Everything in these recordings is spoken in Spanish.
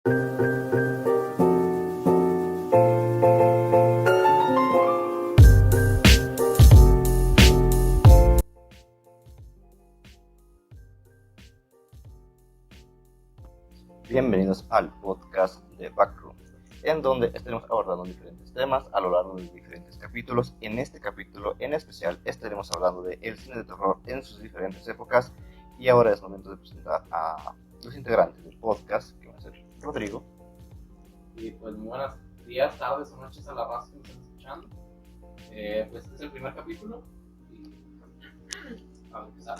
Bienvenidos al podcast de Backroom, en donde estaremos abordando diferentes temas a lo largo de diferentes capítulos. En este capítulo en especial estaremos hablando de el cine de terror en sus diferentes épocas. Y ahora es momento de presentar a los integrantes del podcast, que van a ser Rodrigo. Y pues muy buenos días, tardes o noches a la raza que nos están escuchando. Pues este es el primer capítulo y vamos a empezar.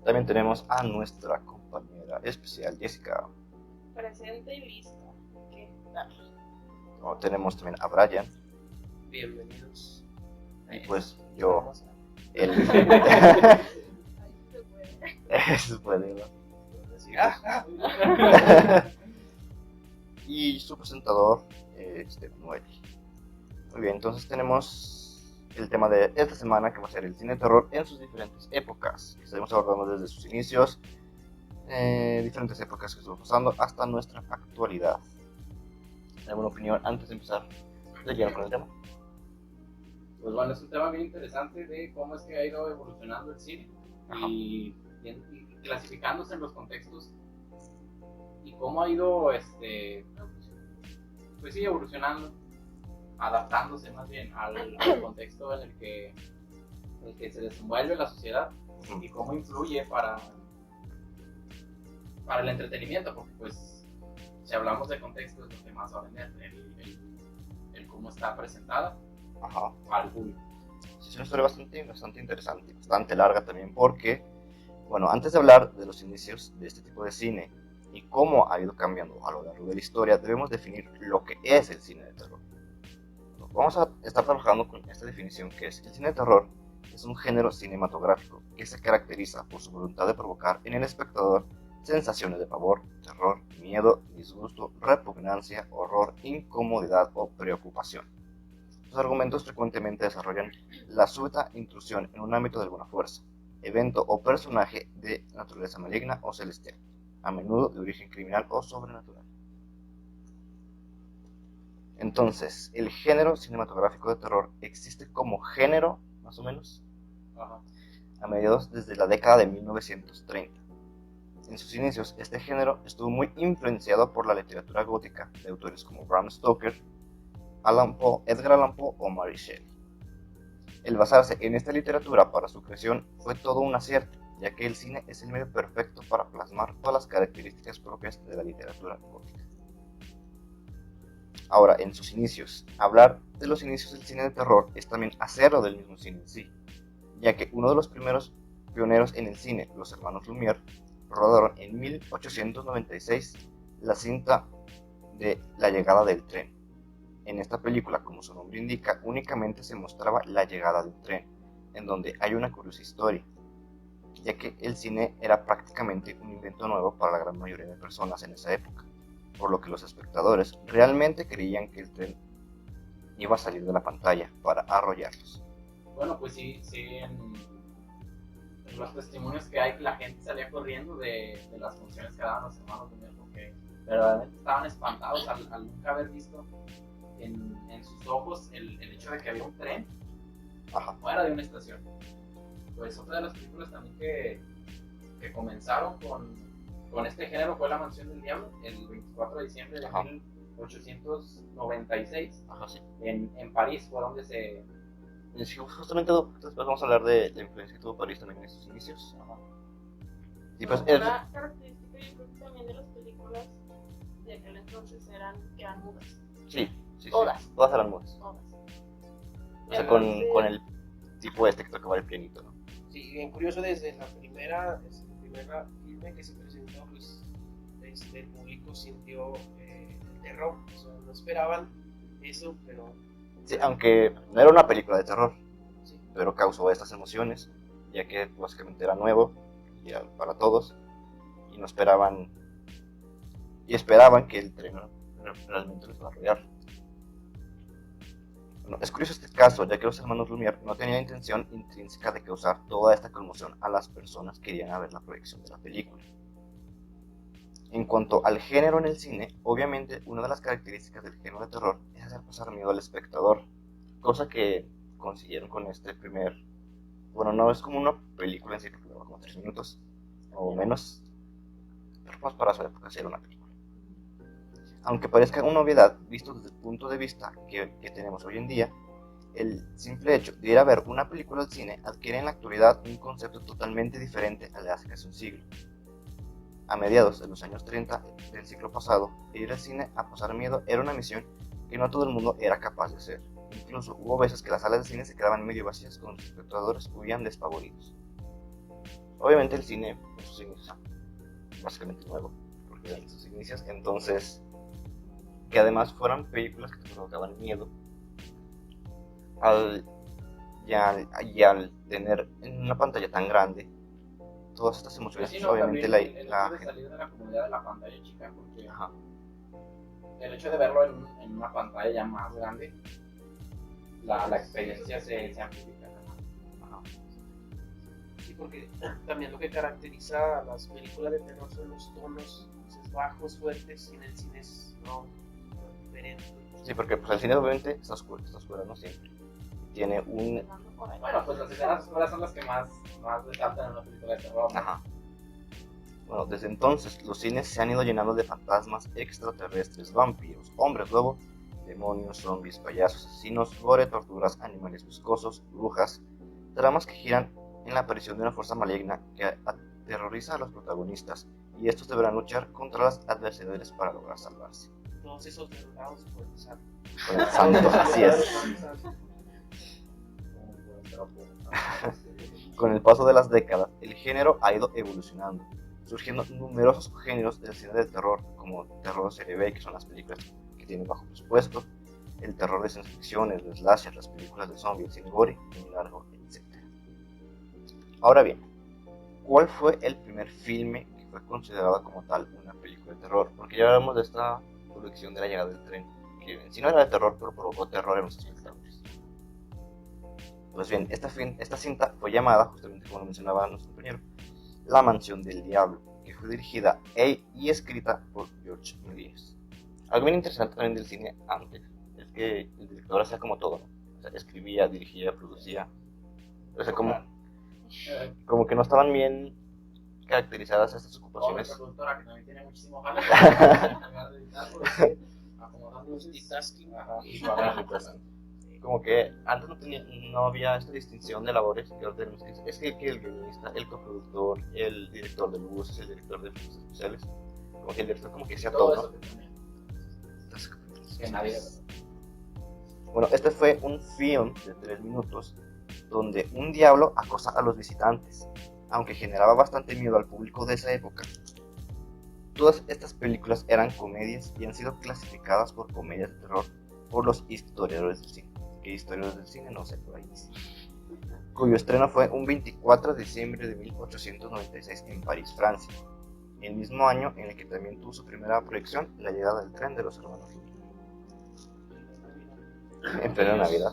También tenemos a nuestra compañera especial, Jessica. Presente y lista. ¿Qué? Tenemos también a Brian. Bienvenidos. Y pues yo, el... Eso puede, ¿no? Y su presentador, Noel. Muy bien, entonces tenemos el tema de esta semana, que va a ser el cine de terror en sus diferentes épocas, que estaremos abordando desde sus inicios, diferentes épocas que estamos pasando hasta nuestra actualidad. ¿Alguna opinión antes de empezar de lleno con el tema? Pues bueno, es un tema bien interesante de cómo es que ha ido evolucionando el cine y clasificándose en los contextos y cómo ha ido pues sí, evolucionando, adaptándose más bien al contexto en el que se desenvuelve la sociedad y cómo influye para el entretenimiento, porque pues si hablamos de contexto es lo que más va a vender, el cómo está presentada al público. Es una historia bastante interesante, bastante larga también, porque, bueno, antes de hablar de los inicios de este tipo de cine y cómo ha ido cambiando a lo largo de la historia, debemos definir lo que es el cine de terror. Vamos a estar trabajando con esta definición, que es: el cine de terror es un género cinematográfico que se caracteriza por su voluntad de provocar en el espectador sensaciones de pavor, terror, miedo, disgusto, repugnancia, horror, incomodidad o preocupación. Sus argumentos frecuentemente desarrollan la súbita intrusión en un ámbito de alguna fuerza, evento o personaje de naturaleza maligna o celestial, a menudo de origen criminal o sobrenatural. Entonces, el género cinematográfico de terror existe como género, más o menos, a mediados desde la década de 1930. En sus inicios, este género estuvo muy influenciado por la literatura gótica de autores como Bram Stoker, Edgar Allan Poe o Mary Shelley. El basarse en esta literatura para su creación fue todo un acierto, ya que el cine es el medio perfecto para plasmar todas las características propias de la literatura gótica. Ahora, en sus inicios, hablar de los inicios del cine de terror es también hacerlo del mismo cine en sí, ya que uno de los primeros pioneros en el cine, los hermanos Lumière, rodaron en 1896 la cinta de La llegada del tren. En esta película, como su nombre indica, únicamente se mostraba la llegada del tren, en donde hay una curiosa historia, ya que el cine era prácticamente un invento nuevo para la gran mayoría de personas en esa época, por lo que los espectadores realmente creían que el tren iba a salir de la pantalla para arrollarlos. Bueno, pues sí, en los testimonios que hay, la gente salía corriendo de las funciones que daban los hermanos Lumière, porque verdaderamente estaban espantados al nunca haber visto en sus ojos el hecho de que había un tren fuera de una estación. Pues otra de las películas también que comenzaron con este género fue La mansión del diablo, el 24 de diciembre de 1896. Sí. En París fue donde se... Sí, justamente después vamos a hablar de la influencia que tuvo París también en sus inicios. Y pues una característica, yo creo que también de las películas de aquel entonces eran mudas. Sí. Todas eran mudas. Todas. O sea, con el tipo que tocaba el pianito, ¿no? Sí, bien curioso, desde la primera filme que se presentó, pues el público sintió el terror. O sea, no esperaban eso, pero... Sí, aunque no era una película de terror, sí, pero causó estas emociones, ya que básicamente era nuevo para todos, y no esperaban, esperaban que el tren realmente les va a arrollar. Bueno, es curioso este caso, ya que los hermanos Lumière no tenían intención intrínseca de causar toda esta conmoción a las personas que irían a ver la proyección de la película. En cuanto al género en el cine, obviamente una de las características del género de terror es hacer pasar miedo al espectador, cosa que consiguieron con este primer... Bueno, no es como una película en sí, porque dura como 3 minutos o menos, pero pues para su época sí era una película. Aunque parezca una obviedad, visto desde el punto de vista que tenemos hoy en día, el simple hecho de ir a ver una película al cine adquiere en la actualidad un concepto totalmente diferente al de hace casi un siglo. A mediados de los años 30 del siglo pasado, ir al cine a pasar miedo era una misión que no todo el mundo era capaz de hacer. Incluso hubo veces que las salas de cine se quedaban medio vacías con los espectadores huían despavoridos. Obviamente el cine en sus inicios, básicamente nuevo, porque en sus inicios, entonces, que además fueran películas que te provocaban miedo, y al tener en una pantalla tan grande todas estas emociones, Sí, pues no, obviamente también el la hecho de gente... salir de la comunidad de la pantalla chica, porque Ajá. el hecho de verlo en una pantalla ya más grande, la experiencia se amplifica. Ajá. Sí, porque también lo que caracteriza a las películas de terror son los tonos bajos, fuertes, y en el cine es diferente. Sí, porque pues el cine obviamente está oscuro, no siempre. Tiene un... Bueno, pues las escenas oscuras son las que más resaltan en una película de terror, ¿no? Ajá. Bueno, desde entonces los cines se han ido llenando de fantasmas, extraterrestres, vampiros, hombres lobo, demonios, zombies, payasos, asesinos, gore, torturas, animales viscosos, brujas, tramas que giran en la aparición de una fuerza maligna que aterroriza a los protagonistas y estos deberán luchar contra las adversidades para lograr salvarse. Todos esos derrotados por el santo. Con el santo, así es. Con el paso de las décadas, el género ha ido evolucionando, surgiendo numerosos géneros del cine del terror, como terror serie B, que son las películas que tienen bajo presupuesto, el terror de ciencia ficción, el slasher, las películas de zombies, el cine gore, un largo, etc. Ahora bien, ¿cuál fue el primer filme que fue considerado como tal una película de terror? Porque ya hablamos de esta producción de La llegada del tren, que en sí no era de terror, pero provocó terror en los espectadores. Pues bien, esta cinta fue llamada, justamente como lo mencionaba nuestro compañero, La mansión del diablo, que fue dirigida y escrita por George Méliès. Algo bien interesante también del cine antes es que el director hacía como todo, ¿no? O sea, escribía, dirigía, producía. O sea, como que no estaban bien caracterizadas estas ocupaciones. La productora que también tiene muchísimo jale. Multitasking. Como que antes no había esta distinción de labores que ahora tenemos. Es que el guionista, el coproductor, el director de luces, el director de efectos especiales, como que el director como que hacía todo, ¿no? Que nadie... Bueno, este fue un film de 3 minutos donde un diablo acosa a los visitantes, aunque generaba bastante miedo al público de esa época. Todas estas películas eran comedias y han sido clasificadas por comedias de terror por los historiadores del cine. ¿Qué historiadores del cine? No sé, por ahí dice. Cuyo estreno fue un 24 de diciembre de 1896 en París, Francia, el mismo año en el que también tuvo su primera proyección, La llegada del tren de los hermanos Lumière. En plena Navidad.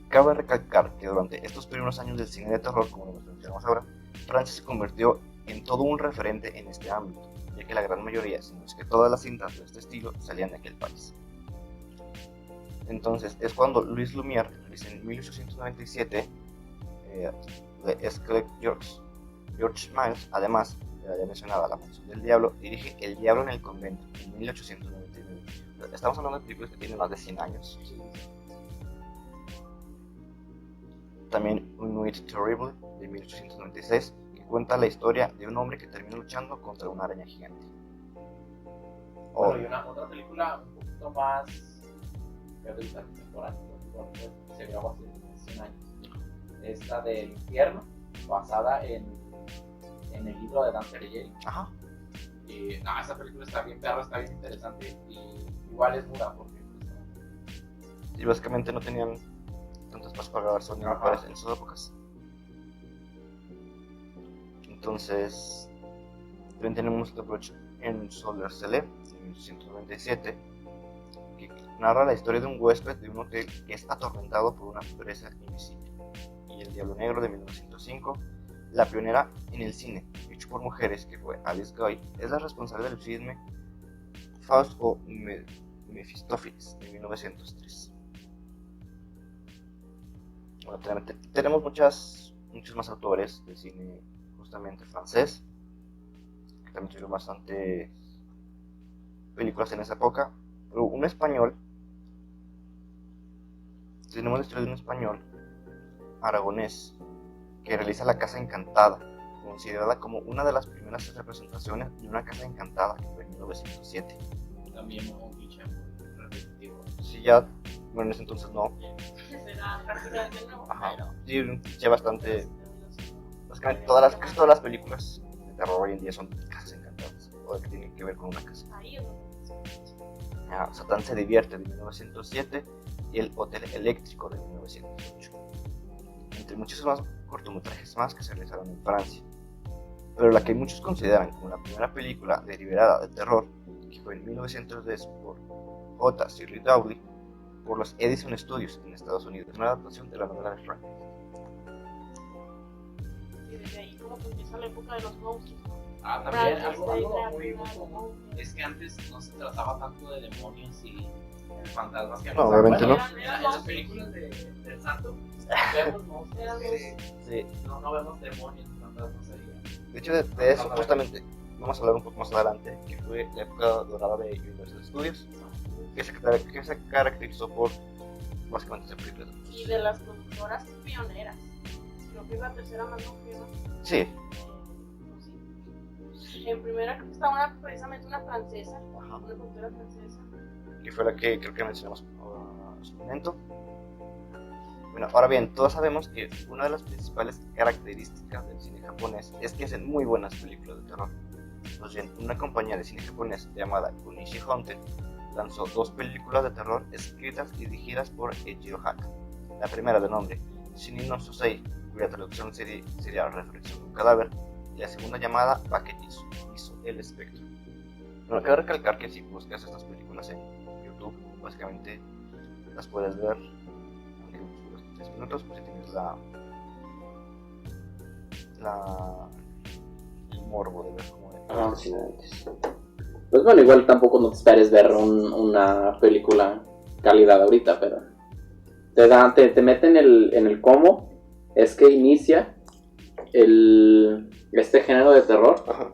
Cabe recalcar que durante estos primeros años del cine de terror, como lo mencionamos ahora, Francia se convirtió en todo un referente en este ámbito, ya que la gran mayoría, si no es que todas las cintas de este estilo, salían de aquel país. Entonces es cuando Louis Lumière realiza en 1897 George Miles, además de la ya mencionada La mansión del diablo, dirige El diablo en el convento en 1899. Estamos hablando de películas que tienen más de 100 años. También Un Nuit Terrible de 1896, que cuenta la historia de un hombre que termina luchando contra una araña gigante. Bueno, y otra película un poquito más que ahorita temporánea, se grabó hace 100 años. Es la del infierno, basada en el libro de Dante Alighieri. Ajá. Y esa película está bien perra, está bien interesante y igual es muda porque Y básicamente no tenían tanto espacio para grabar sonido en sus épocas. Entonces también tenemos The Bridge en Soler Celé de 1897, que narra la historia de un huésped de un hotel que es atormentado por una presa invisible. Y El Diablo Negro de 1905, La pionera en el cine hecho por mujeres, que fue Alice Guy, es la responsable del filme Faust o Mefistófeles de 1903. Bueno, tenemos muchos más autores del cine justamente francés, que también tuvieron bastante películas en esa época, pero un español, tenemos la historia de un español aragonés que realiza La Casa Encantada, considerada como una de las primeras representaciones de una casa encantada, que fue en 1907. También un cliché muy repetitivo. Sí, ya, bueno, en ese entonces no. Será prácticamente no. Ajá. Pero Sí, un cliché bastante. Básicamente casi todas las películas de terror hoy en día son casas encantadas, o que tienen que ver con una casa. ahí es donde Satán se divierte de 1907 y El Hotel Eléctrico de 1908. Entre muchos más cortometrajes más que se realizaron en Francia. Pero la que muchos consideran como la primera película deliberada de terror, que fue en 1910 por J. Shirley Dowling, por los Edison Studios en Estados Unidos, una adaptación de la novela de Frank. y desde ahí como que empieza la época de los monstruos. También algo Frankenstein, muy Drácula, común es que antes no se trataba tanto de demonios y fantasmas que No, obviamente no. En las películas del santo vemos monstruos, Eran Sí. no vemos demonios ni fantasmas ahí. De hecho, de eso justamente vamos a hablar un poco más adelante, que fue la época dorada de Universal Studios, que se caracterizó por básicamente hacer películas de monstruos. y de las productoras pioneras. Creo que es la tercera más longeva. Sí. Sí. En primera creo que estaba precisamente una francesa, Ajá. una productora francesa. Que fue la que creo que mencionamos en su momento. Bueno, ahora bien, todos sabemos que una de las principales características del cine japonés es que hacen muy buenas películas de terror. Pues bien, una compañía de cine japonés llamada Kunichi Haunted lanzó 2 películas de terror escritas y dirigidas por Eiichiro Haka. La primera de nombre Shinin no Sosei, cuya traducción sería Resurrección de un cadáver, y la segunda llamada Baketsu, el espectro. Bueno, cabe recalcar que si buscas estas películas en YouTube, básicamente las puedes ver, aunque unos 3 minutos, pues si tienes el morbo de ver cómo es. Sí, pues bueno, igual tampoco no te esperes ver una película calidad ahorita, pero te meten en el cómo es que inicia este género de terror. Ajá.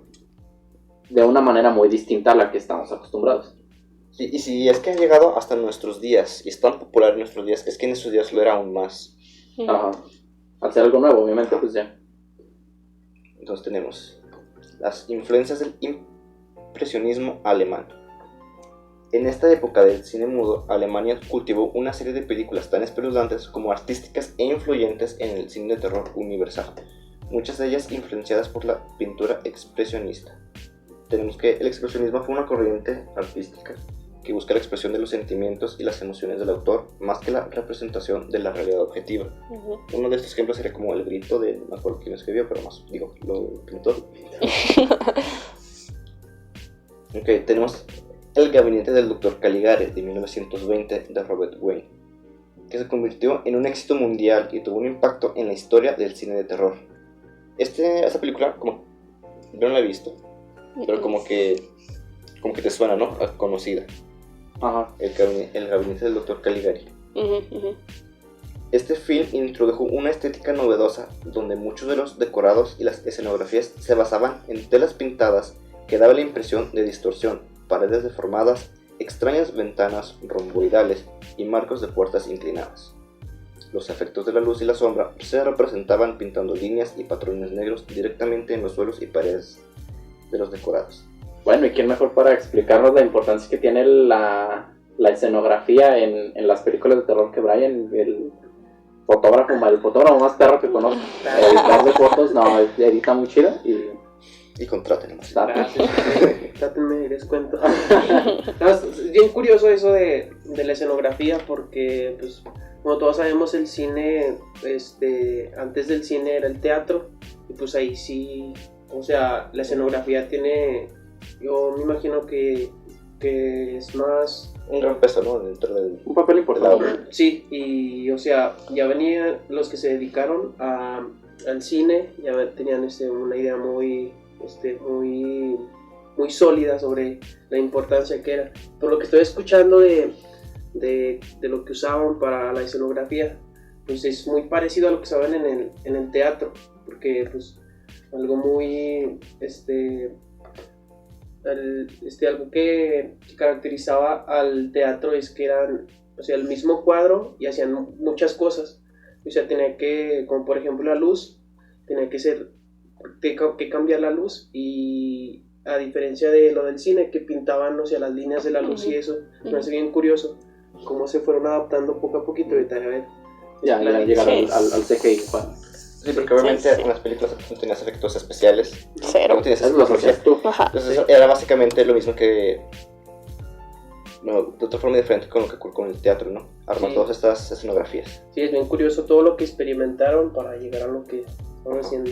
De una manera muy distinta a la que estamos acostumbrados. Sí, y si es que han llegado hasta nuestros días y es tan popular en nuestros días, es que en esos días lo era aún más. Ajá. Al ser algo nuevo, obviamente, pues ya. Entonces tenemos las influencias del impresionismo alemán. En esta época del cine mudo, Alemania cultivó una serie de películas tan espeluznantes como artísticas e influyentes en el cine de terror universal, muchas de ellas influenciadas por la pintura expresionista. Tenemos que el expresionismo fue una corriente artística que busca la expresión de los sentimientos y las emociones del autor más que la representación de la realidad objetiva. Uno de estos ejemplos sería como El Grito de, no me acuerdo quién escribió, pero más, lo pintó. Ok, tenemos El Gabinete del Dr. Caligari de 1920 de Robert Wayne, que se convirtió en un éxito mundial y tuvo un impacto en la historia del cine de terror. Esta película, como yo no la he visto, pero como que te suena, ¿no? Conocida. Ajá. El Gabinete del Dr. Caligari. Este film introdujo una estética novedosa donde muchos de los decorados y las escenografías se basaban en telas pintadas que daban la impresión de distorsión, paredes deformadas, extrañas ventanas romboidales y marcos de puertas inclinadas. Los efectos de la luz y la sombra se representaban pintando líneas y patrones negros directamente en los suelos y paredes de los decorados. Bueno, ¿y quién mejor para explicarnos la importancia que tiene la escenografía en las películas de terror que Brian, el fotógrafo más perro que conozco? Editor de fotos, no, edita muy chido Y contrátenos. Trátenme, les cuento. No, es bien curioso eso de la escenografía porque, pues, como todos sabemos, el cine, antes del cine era el teatro y pues ahí sí, o sea, la escenografía tiene, yo me imagino que es más... Un gran peso, ¿no? Dentro del... Un papel importante. Sí, y o sea, ya venían los que se dedicaron a al cine, ya tenían una idea muy sólida sobre la importancia que era. Por lo que estoy escuchando de lo que usaban para la escenografía, pues es muy parecido a lo que usaban en el teatro, porque pues algo muy algo que caracterizaba al teatro es que eran, o sea, el mismo cuadro y hacían muchas cosas. O sea, tenía que, como por ejemplo la luz, tenía que cambiar la luz, y a diferencia de lo del cine, que pintaban, o sea, las líneas de la luz y eso, me hace bien curioso cómo se fueron adaptando poco a poquito. Ahorita a ver. Ya llegaron al CGI, Juan. Sí, porque obviamente en las películas no tenías efectos especiales. Cero. No tenías Es lo que tecnología. hacías tú. Ajá. Entonces eso era básicamente lo mismo que... No, de otra forma diferente con lo que ocurre con el teatro, ¿no? Armar Sí. todas estas escenografías. Sí, es bien curioso todo lo que experimentaron para llegar a lo que,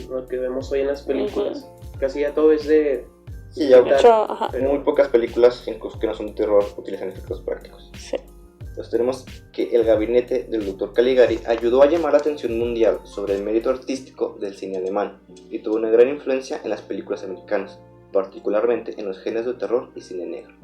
lo que vemos hoy en las películas. Casi ya todo es de... Sí, ya De hecho, ajá. muy pocas películas, incluso que no son de terror, utilizan efectos prácticos. Sí. Entonces tenemos que el gabinete del Dr. Caligari ayudó a llamar la atención mundial sobre el mérito artístico del cine alemán y tuvo una gran influencia en las películas americanas, particularmente en los géneros de terror y cine negro.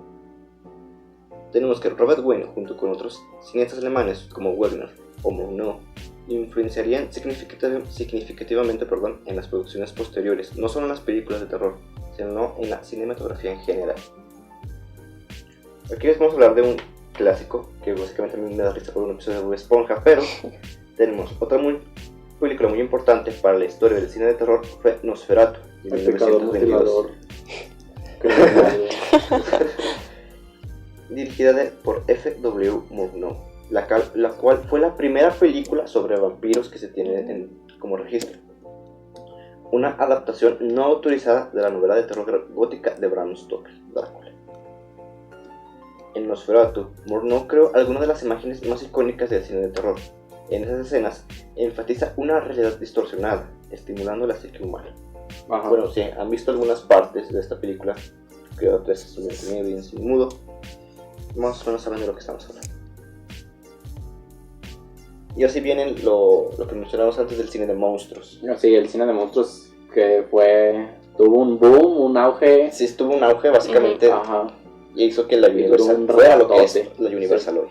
Tenemos que Robert Wayne, junto con otros cineastas alemanes como Wegner o Murnau, influenciarían significativamente en las producciones posteriores, no solo en las películas de terror, sino en la cinematografía en general. Aquí les vamos a hablar de un clásico que básicamente a mí me da risa por un episodio de Bob Esponja, pero tenemos otra película muy importante para la historia del cine de terror, fue Nosferatu, de El pecador 1922. mutilador. Dirigida por F.W. Murnau, la cual fue la primera película sobre vampiros que se tiene como registro. Una adaptación no autorizada de la novela de terror gótica de Bram Stoker, Drácula. En Nosferatu, Murnau creó algunas de las imágenes más icónicas del cine de terror. En esas escenas enfatiza una realidad distorsionada, estimulando la psique humana. Ajá. Bueno, si han visto algunas partes de esta película, que otras es un sonido bien sin mudo, más o menos saben de lo que estamos hablando. Y así vienen lo que mencionamos antes del cine de monstruos. Sí, el cine de monstruos que tuvo un boom, un auge. Sí, tuvo un auge básicamente Ajá. y hizo que la Y Universal un fuera lo que es ratote. la Universal hoy.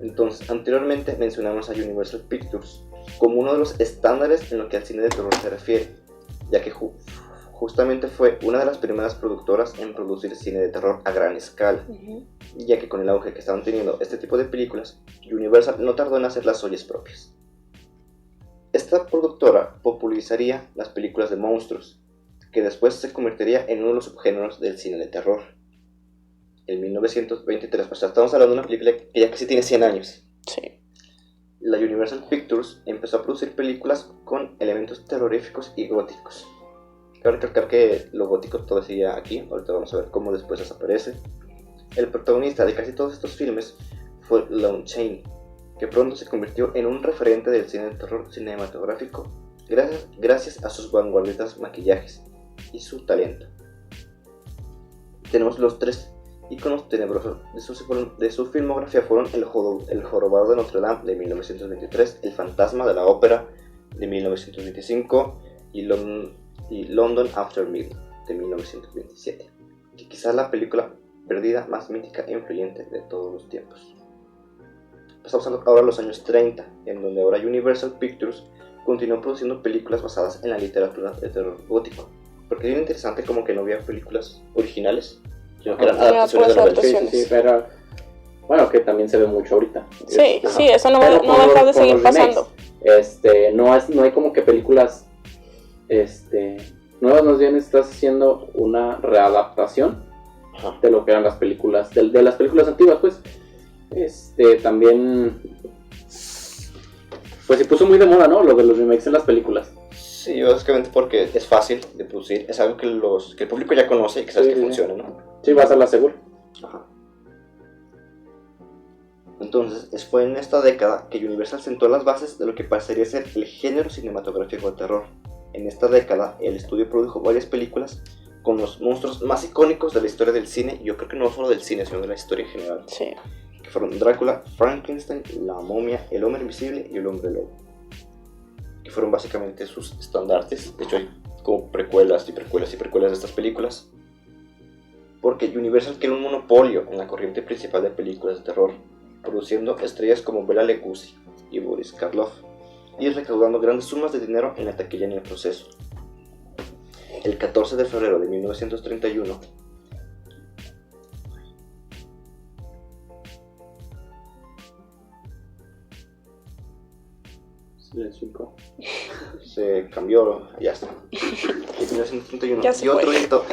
Entonces, anteriormente mencionamos a Universal Pictures como uno de los estándares en lo que al cine de terror se refiere, ya que justamente fue una de las primeras productoras en producir cine de terror a gran escala, ya que con el auge que estaban teniendo este tipo de películas, Universal no tardó en hacer las suyas propias. Esta productora popularizaría las películas de monstruos, que después se convertiría en uno de los subgéneros del cine de terror. En 1923, o sea, estamos hablando de una película que ya casi tiene 100 años. Sí. La Universal Pictures empezó a producir películas con elementos terroríficos y góticos. Cabe recalcar que lo gótico todavía sigue aquí, ahorita vamos a ver cómo después desaparece. El protagonista de casi todos estos filmes fue Lon Chaney, que pronto se convirtió en un referente del cine de terror cinematográfico gracias a sus vanguardistas maquillajes y su talento. Tenemos los tres íconos tenebrosos de su filmografía fueron El jorobado de Notre Dame de 1923, El fantasma de la ópera de 1925 y London After Midnight de 1927, que quizás la película perdida más mítica e influyente de todos los tiempos. Pasamos ahora a los años 30, en donde ahora Universal Pictures continuó produciendo películas basadas en la literatura de terror gótico, porque es bien interesante como que no había películas originales, sino que eran Ajá. adaptaciones de novelas. Sí, pero bueno, que también se ve mucho ahorita. Sí, Ajá. sí, eso no Pero va a dejar de con seguir los remakes, pasando. no hay como que películas nuevas, más bien estás haciendo una readaptación Ajá. de lo que eran las películas, de las películas antiguas, pues. También pues se puso muy de moda, ¿no? Lo de los remakes en las películas. Sí, básicamente porque es fácil de producir, es algo que el público ya conoce y que sabe Sí, que sí. funciona, ¿no? Sí, vas a la segura. Ajá. Entonces, fue en esta década que Universal sentó las bases de lo que parecería ser el género cinematográfico de terror. En esta década, el estudio produjo varias películas con los monstruos más icónicos de la historia del cine, y yo creo que no solo del cine, sino de la historia en general, Sí. que fueron Drácula, Frankenstein, la momia, el hombre invisible y el hombre lobo, que fueron básicamente sus estandartes. De hecho, hay como precuelas y precuelas y precuelas de estas películas. Porque Universal quiere un monopolio en la corriente principal de películas de terror, produciendo estrellas como Bela Lugosi y Boris Karloff, y recaudando grandes sumas de dinero en la taquilla en el proceso. El 14 de febrero de 1931, se cambió, ya está. En 1931 Ya se dio otro fue. hito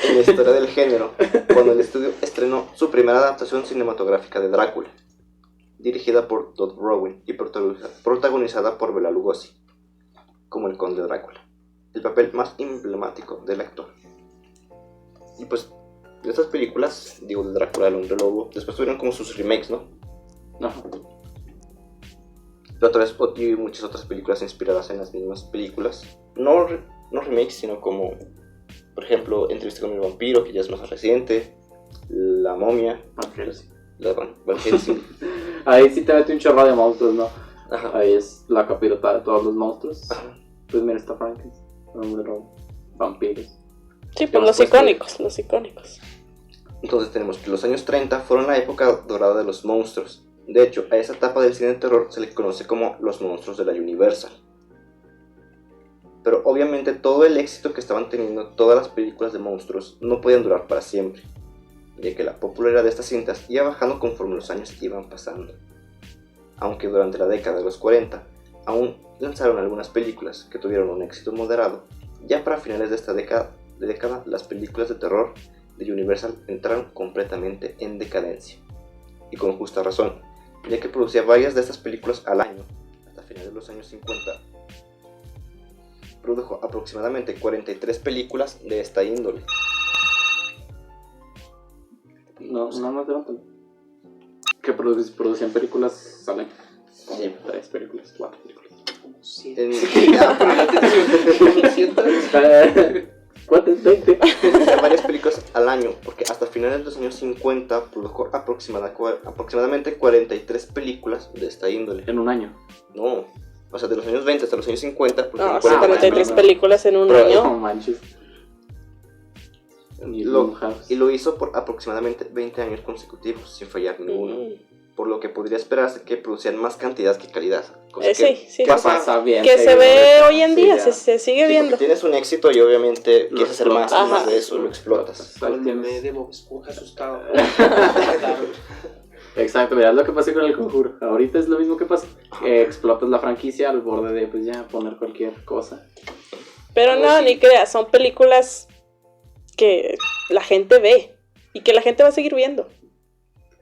en la historia del género, cuando el estudio estrenó su primera adaptación cinematográfica de Drácula, dirigida por Todd Browning y protagonizada por Bela Lugosi, como el conde Drácula, el papel más emblemático del actor. Y pues, de estas películas, digo, de Drácula, el hombre lobo, después tuvieron como sus remakes, ¿no? Ajá. Pero otra vez y muchas otras películas inspiradas en las mismas películas. No remakes, sino como, por ejemplo, Entrevista con el vampiro, que ya es más reciente, La momia, la Van Helsing. Ahí sí te mete un chorro de monstruos, ¿no? Ajá. Ahí es la capirotada de todos los monstruos. Ajá. Pues mira, está Frankenstein, hombre lobo, vampiros. Sí, pues los icónicos. Entonces tenemos que los años 30 fueron la época dorada de los monstruos. De hecho, a esa etapa del cine de terror se le conoce como los monstruos de la Universal. Pero obviamente todo el éxito que estaban teniendo todas las películas de monstruos no podían durar para siempre, ya que la popularidad de estas cintas iba bajando conforme los años iban pasando. Aunque durante la década de los 40 aún lanzaron algunas películas que tuvieron un éxito moderado, ya para finales de esta década las películas de terror de Universal entraron completamente en decadencia. Y con justa razón, ya que producía varias de estas películas al año. Hasta finales de los años 50 produjo aproximadamente 43 películas de esta índole. No más levántalo. Que producían películas, salen como 3 películas, 4 películas. ¿Cuántas? 20. Varias películas al año, porque hasta finales de los años 50 produjo aproximadamente 43 películas de esta índole. En un año. No, o sea, de los años 20 hasta los años 50 produjo No, 43 43 películas en un Pero, año. No manches. Ni Lo- Blumhouse. y lo hizo por aproximadamente 20 años consecutivos, sin fallar ninguno. Por lo que podría esperarse que producieran más cantidad que calidad. Cosa Sí. que pasa. Pasa bien. Que se seguido, ve neta. hoy en Sí, día, ya. se sigue Sí, viendo. porque tienes un éxito y obviamente Lo quieres hacer más, explotas. más de eso, lo explotas. Con el meme de Bob Esponja asustado. Exacto, mira, es lo que pasa con el Conjuro. Ahorita es lo mismo que pasa. Explotas la franquicia al borde de, pues ya, poner cualquier cosa. Pero no, ni creas, son películas que la gente ve y que la gente va a seguir viendo.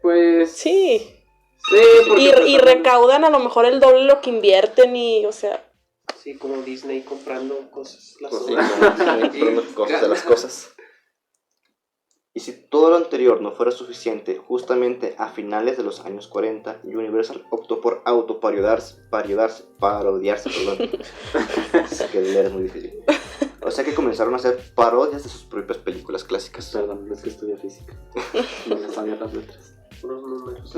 Pues... Sí. Sí, porque Y pues, también- recaudan a lo mejor el doble de lo que invierten y, o sea, Sí, como Disney comprando cosas. Las Pues sí, obras. como cosas de las cosas. Y si todo lo anterior no fuera suficiente, justamente a finales de los años 40, Universal optó por parodiarse, perdón. Es que leer es muy difícil. O sea que comenzaron a hacer parodias de sus propias películas clásicas. Perdón, es que estudié física. No me sabía las letras. Puros números.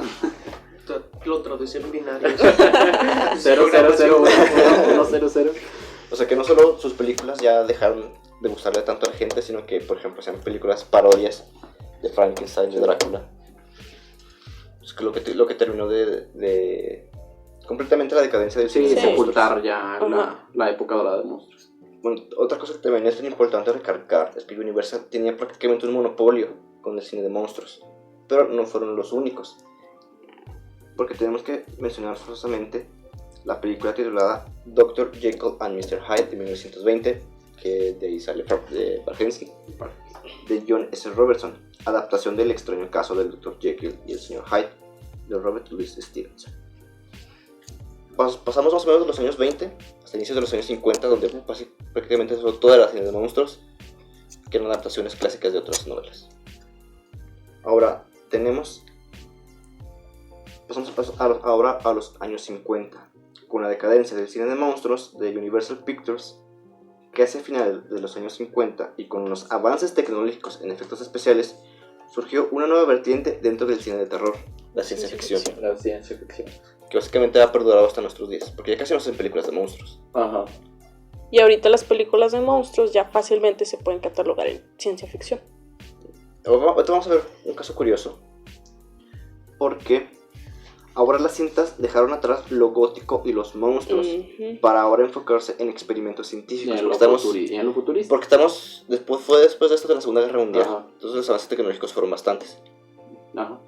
Lo traducen binarios. 0, 0, 0, 1, 0, 0. O sea que no solo sus películas ya dejaron de gustarle tanto a la gente, sino que, por ejemplo, sean películas parodias de Frankenstein, de Drácula. Es que lo que terminó de completamente la decadencia del cine Sí, de Sí. monstruos. sepultar ya Ajá. la época dorada de monstruos. Bueno, otra cosa que también es tan importante recalcar es que Universal tenía prácticamente un monopolio con el cine de monstruos, pero no fueron los únicos, porque tenemos que mencionar forzosamente la película titulada Dr. Jekyll and Mr. Hyde de 1920, que de ahí sale de Van Helsing, de John S. Robertson, adaptación del extraño caso del Dr. Jekyll y el Sr. Hyde de Robert Louis Stevenson. Pasamos más o menos de los años 20 hasta inicios de los años 50, donde prácticamente solo todas las cine de monstruos, que eran adaptaciones clásicas de otras novelas. Ahora pasamos ahora a los años 50, con la decadencia del cine de monstruos de Universal Pictures, que hacia finales de los años 50 y con los avances tecnológicos en efectos especiales, surgió una nueva vertiente dentro del cine de terror, la ciencia ficción, La ciencia ficción. que básicamente ha perdurado hasta nuestros días, porque ya casi no se hacen películas de monstruos. Ajá. Y ahorita las películas de monstruos ya fácilmente se pueden catalogar en ciencia ficción. Ahorita vamos a ver un caso curioso, porque ahora las cintas dejaron atrás lo gótico y los monstruos para ahora enfocarse en experimentos Y científicos. en lo futurista. Porque estamos, fue después de esto de la Segunda Guerra Mundial, Ajá. entonces los avances tecnológicos fueron bastantes. Ajá.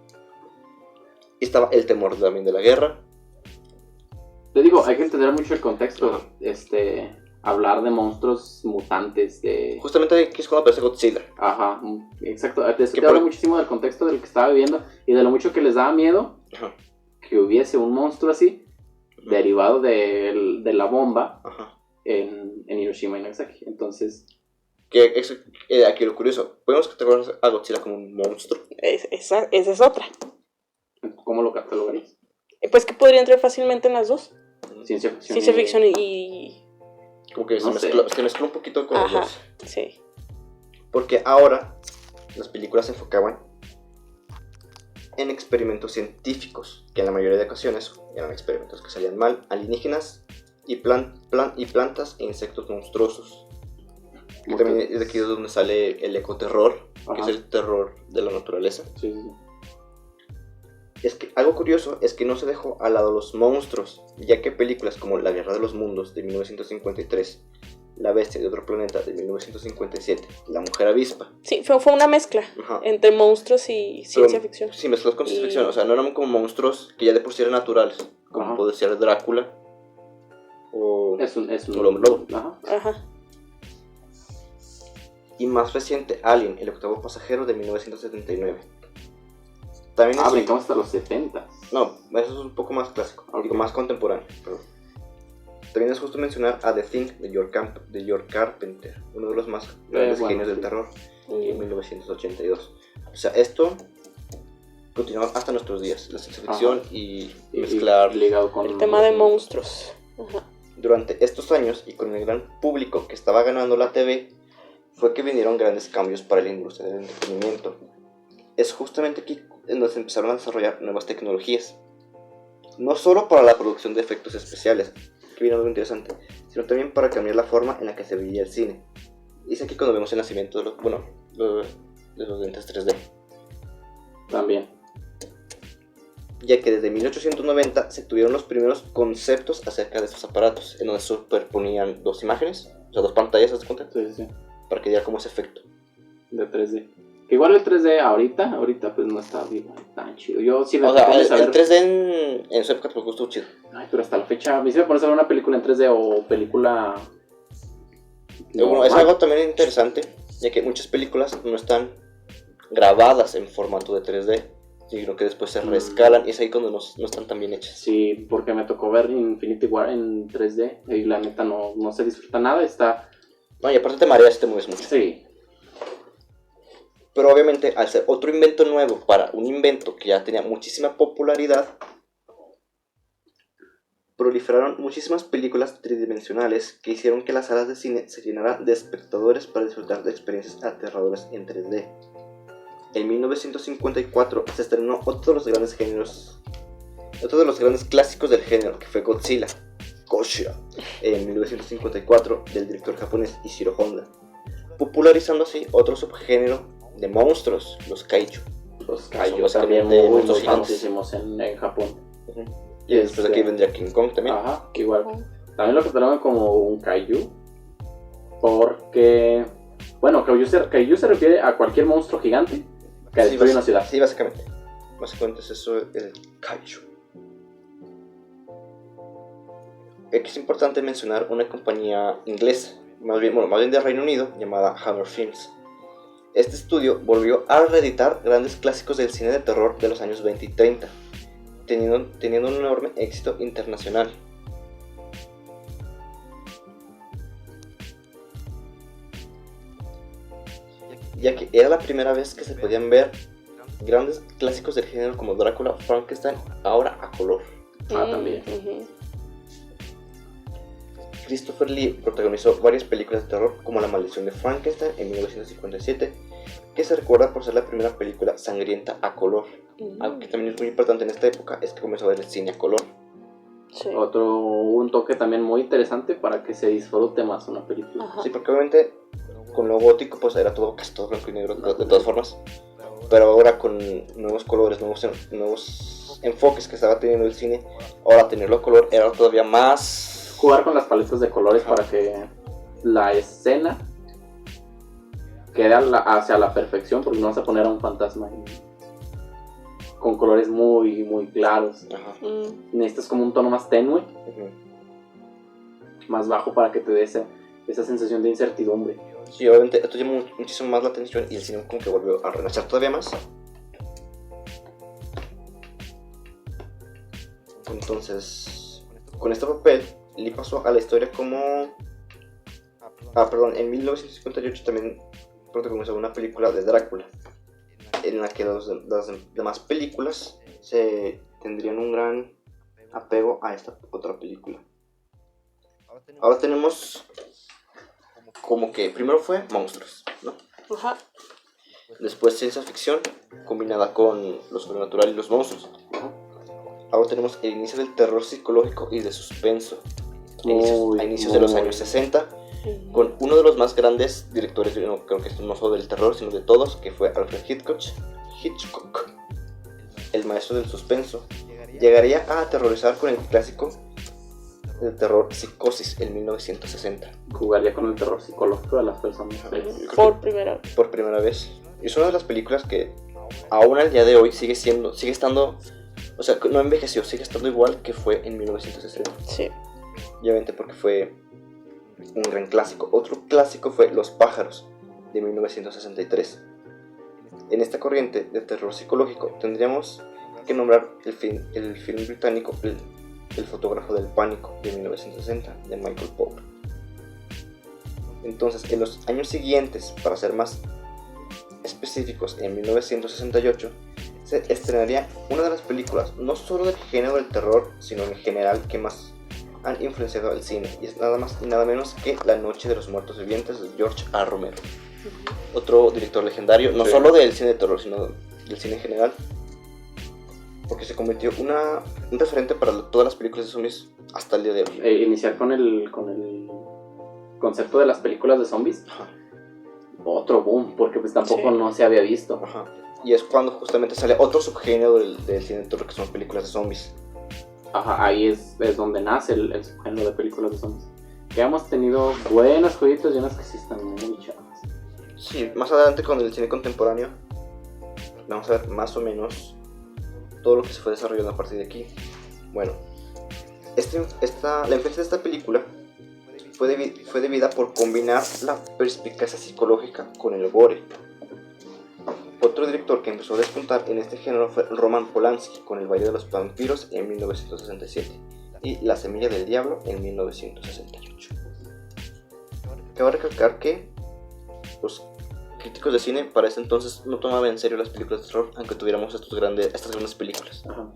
Y estaba el temor también de la guerra. Te digo, hay que entender mucho el contexto. Ajá. Hablar de monstruos mutantes, de... Justamente aquí es cuando aparece Godzilla. Ajá, exacto. Te Que habla por- muchísimo del contexto del que estaba viviendo y de lo mucho que les daba miedo Ajá. que hubiese un monstruo así, derivado de la bomba Ajá. en Hiroshima y Nagasaki. Entonces, Aquí lo curioso, podemos categorizar a Godzilla como un monstruo. Esa es otra. ¿cómo lo catalogarías? Pues que podría entrar fácilmente en las dos. Ciencia ficción. Ciencia ficción y... Como que No sé. se mezcló un poquito con los Ajá, dos. sí. Porque ahora las películas se enfocaban en experimentos científicos, que en la mayoría de ocasiones eran experimentos que salían mal, alienígenas y plantas e insectos monstruosos. Que también es de aquí donde sale el ecoterror, que Ajá. es el terror de la naturaleza. Sí, sí, sí. Es que algo curioso es que no se dejó al lado los monstruos, ya que películas como La Guerra de los Mundos de 1953, La Bestia de otro planeta de 1957, La Mujer Avispa, Sí, fue una mezcla ajá, entre monstruos y ciencia ficción. sí, mezclados con ciencia Y- ficción, o sea, no eran como monstruos que ya de por sí eran naturales, como Ajá. puede ser Drácula o Es un el hombre lobo. Ajá. Ajá. Y más reciente, Alien, el octavo pasajero de 1979. También es Brincamos hasta los 70. No, eso es un poco más clásico, Ok. digo, más contemporáneo. Perdón. También es justo mencionar a The Thing de George Carpenter, uno de los más grandes bueno, genios del sí. terror, en Mm. 1982. O sea, esto continúa hasta nuestros días, la ciencia ficción y mezclar. ligado con El tema de monstruos. Ajá. Durante estos años y con el gran público que estaba ganando la TV, fue que vinieron grandes cambios para la industria del entretenimiento. Es justamente aquí en donde se empezaron a desarrollar nuevas tecnologías. No solo para la producción de efectos especiales, que viene algo interesante, sino también para cambiar la forma en la que se veía el cine. Y es aquí cuando vemos el nacimiento de los lentes 3D. También. Ya que desde 1890 se tuvieron los primeros conceptos acerca de estos aparatos, en donde superponían dos imágenes, o sea, dos pantallas, ¿te das cuenta? Sí, sí, sí. Para que diera como ese efecto. De 3D. Que igual el 3D ahorita pues no está tan chido. Yo sí me O sea, pongo a el saber- 3D en su época me gustó chido. Ay, pero hasta la fecha, me hice poner a ver una película en 3D o película... Bueno, es algo también interesante, ya que muchas películas no están grabadas en formato de 3D, sino que después se reescalan y es ahí cuando no están tan bien hechas. Sí, porque me tocó ver Infinity War en 3D y la neta no se disfruta nada, está... No, y aparte te mareas y te mueves mucho. Sí, Pero obviamente, al ser otro invento nuevo para un invento que ya tenía muchísima popularidad, proliferaron muchísimas películas tridimensionales que hicieron que las salas de cine se llenaran de espectadores para disfrutar de experiencias aterradoras en 3D. En 1954 se estrenó otro de los grandes clásicos del género, que fue Godzilla, en 1954, del director japonés Ishiro Honda, popularizando así otro subgénero de monstruos, los kaiju. los Son kaiju básicamente también muy monstruos gigantes. famosísimos en Japón. Y después de aquí vendría King Kong también. Ajá, que igual. También lo catalogan como un kaiju. Porque, bueno, kaiju se refiere a cualquier monstruo gigante que destruye una ciudad. Sí, básicamente. Básicamente es eso el kaiju. Aquí es importante mencionar una compañía inglesa, más bien de Reino Unido, llamada Hammer Films. Este estudio volvió a reeditar grandes clásicos del cine de terror de los años 20 y 30, teniendo un enorme éxito internacional. Ya que era la primera vez que se podían ver grandes clásicos del género como Drácula, Frankenstein, ahora a color. También. Ujú. Christopher Lee protagonizó varias películas de terror como La Maldición de Frankenstein en 1957 que se recuerda por ser la primera película sangrienta a color. Algo que también es muy importante en esta época es que comenzó a ver el cine a color. Sí. Un toque también muy interesante para que se disfrute más una película. Ajá. Sí, porque obviamente con lo gótico pues era todo, casi todo blanco y negro de todas formas. Pero ahora con nuevos colores, nuevos enfoques que estaba teniendo el cine, ahora tenerlo a color era todavía más... Jugar con las paletas de colores para que la escena quede hacia la perfección, porque no vas a poner a un fantasma con colores muy, muy claros. Ajá. Necesitas como un tono más tenue, Ujú. más bajo, para que te dé esa sensación de incertidumbre. Sí, obviamente esto llamó muchísimo más la atención y el cine como que volvió a renacer todavía más. Entonces, con este papel, Lee pasó a la historia como... en 1958 también protagonizó una película de Drácula, en la que las demás películas se tendrían un gran apego a esta otra película. Ahora tenemos como que primero fue monstruos, ¿no? Ajá. Después ciencia ficción combinada con lo sobrenatural y los monstruos. Ahora tenemos el inicio del terror psicológico y de suspenso a inicios de los años 60, con uno de los más grandes directores, creo que no solo del terror sino de todos, que fue Alfred Hitchcock, el maestro del suspenso. Llegaría a aterrorizar con el clásico del terror Psicosis en 1960. Jugaría con el terror psicológico de las personas. Por primera vez. Por primera vez. Es una de las películas que aún al día de hoy sigue estando, o sea, no envejeció, sigue estando igual que fue en 1960. Sí. Obviamente porque fue un gran clásico. Otro clásico fue Los pájaros, de 1963. En esta corriente de terror psicológico tendríamos que nombrar el film británico El fotógrafo del pánico, de 1960, de Michael Pope. Entonces, en los años siguientes, para ser más específicos, en 1968 se estrenaría una de las películas no solo del género del terror, sino en general que más han influenciado al cine, y es nada más y nada menos que La noche de los muertos vivientes, de George A. Romero. Otro director legendario, no solo del cine de terror, sino del cine en general, porque se convirtió un referente para todas las películas de zombies hasta el día de hoy. Iniciar con el concepto de las películas de zombies. Ajá. Otro boom, porque pues tampoco Sí. no se había visto. Ajá. Y es cuando justamente sale otro subgénero del cine de terror, que son películas de zombies. Ajá, ahí es donde nace el subgénero de películas de zombies. Que hemos tenido buenas joyitas y unas que sí están muy chavas. Sí, más adelante con el cine contemporáneo vamos a ver más o menos todo lo que se fue desarrollando a partir de aquí. Bueno, la influencia de esta película fue debida por combinar la perspicacia psicológica con el gore. Otro director que empezó a despuntar en este género fue Roman Polanski, con El baile de los vampiros en 1967 y La semilla del diablo en 1968. Cabe recalcar que los críticos de cine para ese entonces no tomaban en serio las películas de terror, aunque tuviéramos estas grandes películas. Ajá.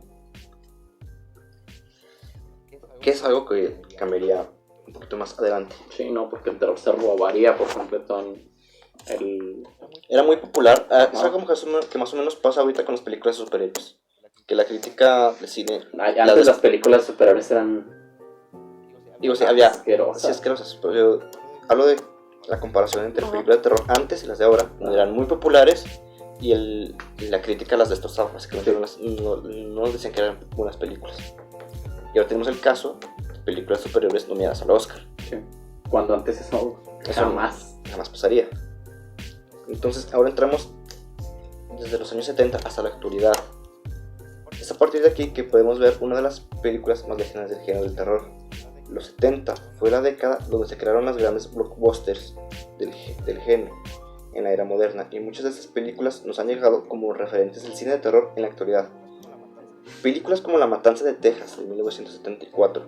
Que es algo que cambiaría un poquito más adelante. Sí, no, porque el terror se robaría por completo en el... Era muy popular, es algo que más o menos pasa ahorita con las películas de superhéroes, que la crítica de cine... Antes las películas superiores eran... Digo, sí, había... asquerosas. Sí, asquerosas, pero yo hablo de la comparación entre películas de terror antes y las de ahora, donde eran muy populares y la crítica las destrozaba, básicamente no decían que eran buenas películas. Y ahora tenemos el caso de películas superiores nominadas al Oscar. Sí. Cuando antes eso jamás pasaría. Entonces ahora entramos desde los años 70 hasta la actualidad. Es a partir de aquí que podemos ver una de las películas más legendarias del género del terror. Los 70 fue la década donde se crearon las grandes blockbusters del género en la era moderna, y muchas de estas películas nos han llegado como referentes del cine de terror en la actualidad. Películas como La matanza de Texas de 1974.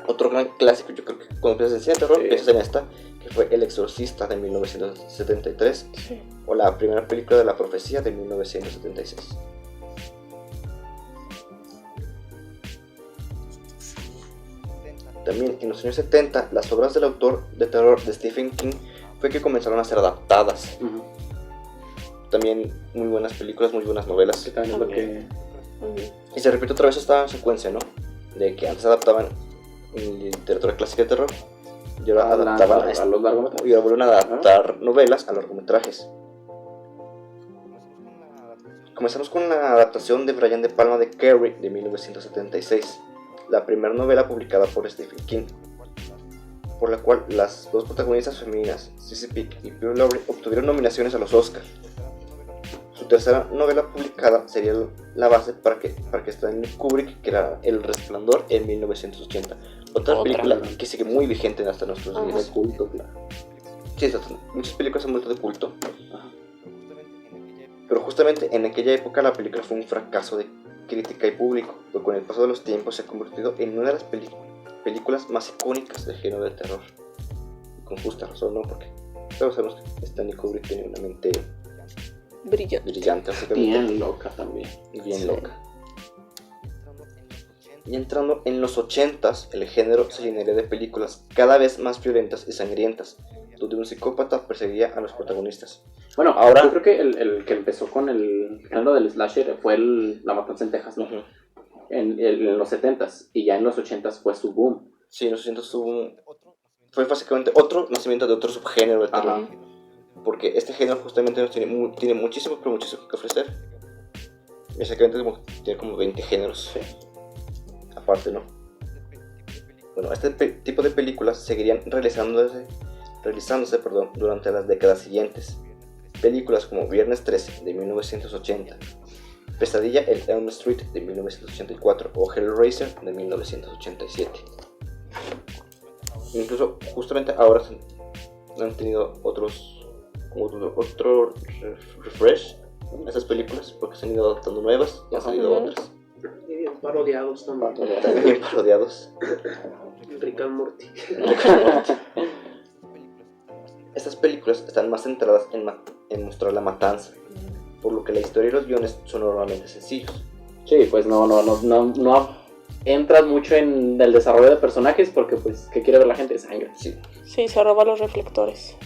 Otro gran clásico, yo creo que cuando piensas en cine de terror piensas en esta, que fue El exorcista de 1973, Sí. o la primera película de La profecía de 1976. También en los años 70, las obras del autor de terror de Stephen King fue que comenzaron a ser adaptadas. también muy buenas películas, muy buenas novelas. Que también es lo que... Y se repite otra vez esta secuencia, ¿no? De que antes adaptaban literatura clásica de terror y ahora adaptaban a los largometrajes. y ahora vuelven a adaptar novelas a largometrajes. Comenzamos con la adaptación de Brian De Palma de Carrie de 1976, la primera novela publicada por Stephen King, por la cual las dos protagonistas femeninas, Cissy Peake y Pearl Lowry, obtuvieron nominaciones a los Oscar. Su tercera novela publicada sería la base para que Stanley Kubrick creara El Resplandor en 1980, otra película que sigue muy vigente hasta nuestros días. De culto, claro. Sí, muchas películas han vuelto de culto. Pero justamente en aquella época la película fue un fracaso de crítica y público, pero con el paso de los tiempos se ha convertido en una de las películas más icónicas del género de terror. Y con justa razón, ¿no? Porque todos sabemos que Stanley Kubrick tenía una mente brillante, bien loca también. Bien Sí. loca. Y entrando en los 80s, el género se llenaría de películas cada vez más violentas y sangrientas, donde un psicópata perseguía a los protagonistas. Bueno, Ahora- yo creo que el que empezó con el género del slasher fue La Matanza en Texas, ¿no? Ujú. En los 70s, y ya en los 80s fue su boom. Sí, en los 80s fue básicamente otro nacimiento de otro subgénero de terror. Ajá. Porque este género justamente nos tiene muchísimo, pero muchísimo que ofrecer. Básicamente tiene como 20 géneros. Sí. Aparte, ¿no? Bueno, este tipo de películas seguirían realizándose durante las décadas siguientes. Películas como Viernes 13 de 1980, Pesadilla en Elm Street de 1984 o Hellraiser de 1987. Incluso justamente ahora han tenido otro refresh a estas películas porque se han ido adaptando nuevas y han salido Ujú. otras. Y bien parodiados también. También parodiados. Rick and Morty. Estas películas están más centradas en mostrar la matanza, por lo que la historia y los guiones son normalmente sencillos. Sí, pues no entras mucho en el desarrollo de personajes porque, pues, ¿qué quiere ver la gente? Sangre. Sí. Sí, se roba los reflectores.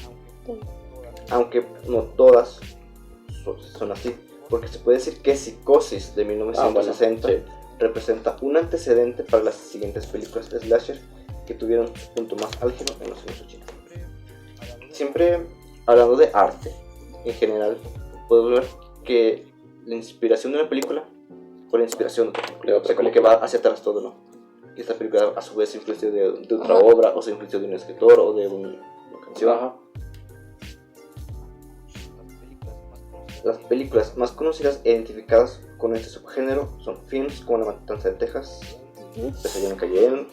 Aunque no todas son así, porque se puede decir que Psicosis de 1960 sí. representa un antecedente para las siguientes películas de slasher que tuvieron su punto más álgido en los años 80. Siempre hablando de arte, en general, podemos ver que la inspiración de una película fue la inspiración de otra, como que va hacia atrás todo, ¿no? Y esta película a su vez se influenció de otra Ajá. obra, o se influenció de un escritor, o de una canción. Ajá. Las películas más conocidas e identificadas con este subgénero son films como La Matanza de Texas, Pesadilla en la calle Elm,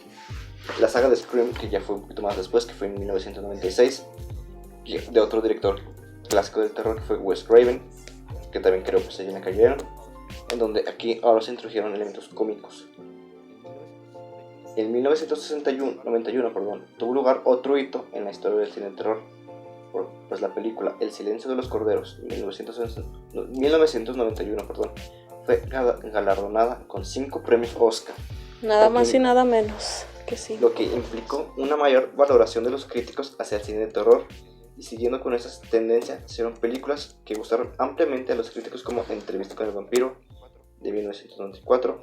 la saga de Scream, que ya fue un poquito más después, que fue en 1996, y de otro director clásico del terror que fue Wes Craven, que también creó Pesadilla en la calle Elm, en donde aquí ahora se introdujeron elementos cómicos. En 1991 tuvo lugar otro hito en la historia del cine de terror, pues la película El silencio de los corderos, 1991, fue galardonada con 5 premios Oscar, Nada más y nada menos que sí. lo que implicó una mayor valoración de los críticos hacia el cine de terror. Y siguiendo con esas tendencias, se hicieron películas que gustaron ampliamente a los críticos, como Entrevista con el vampiro de 1994,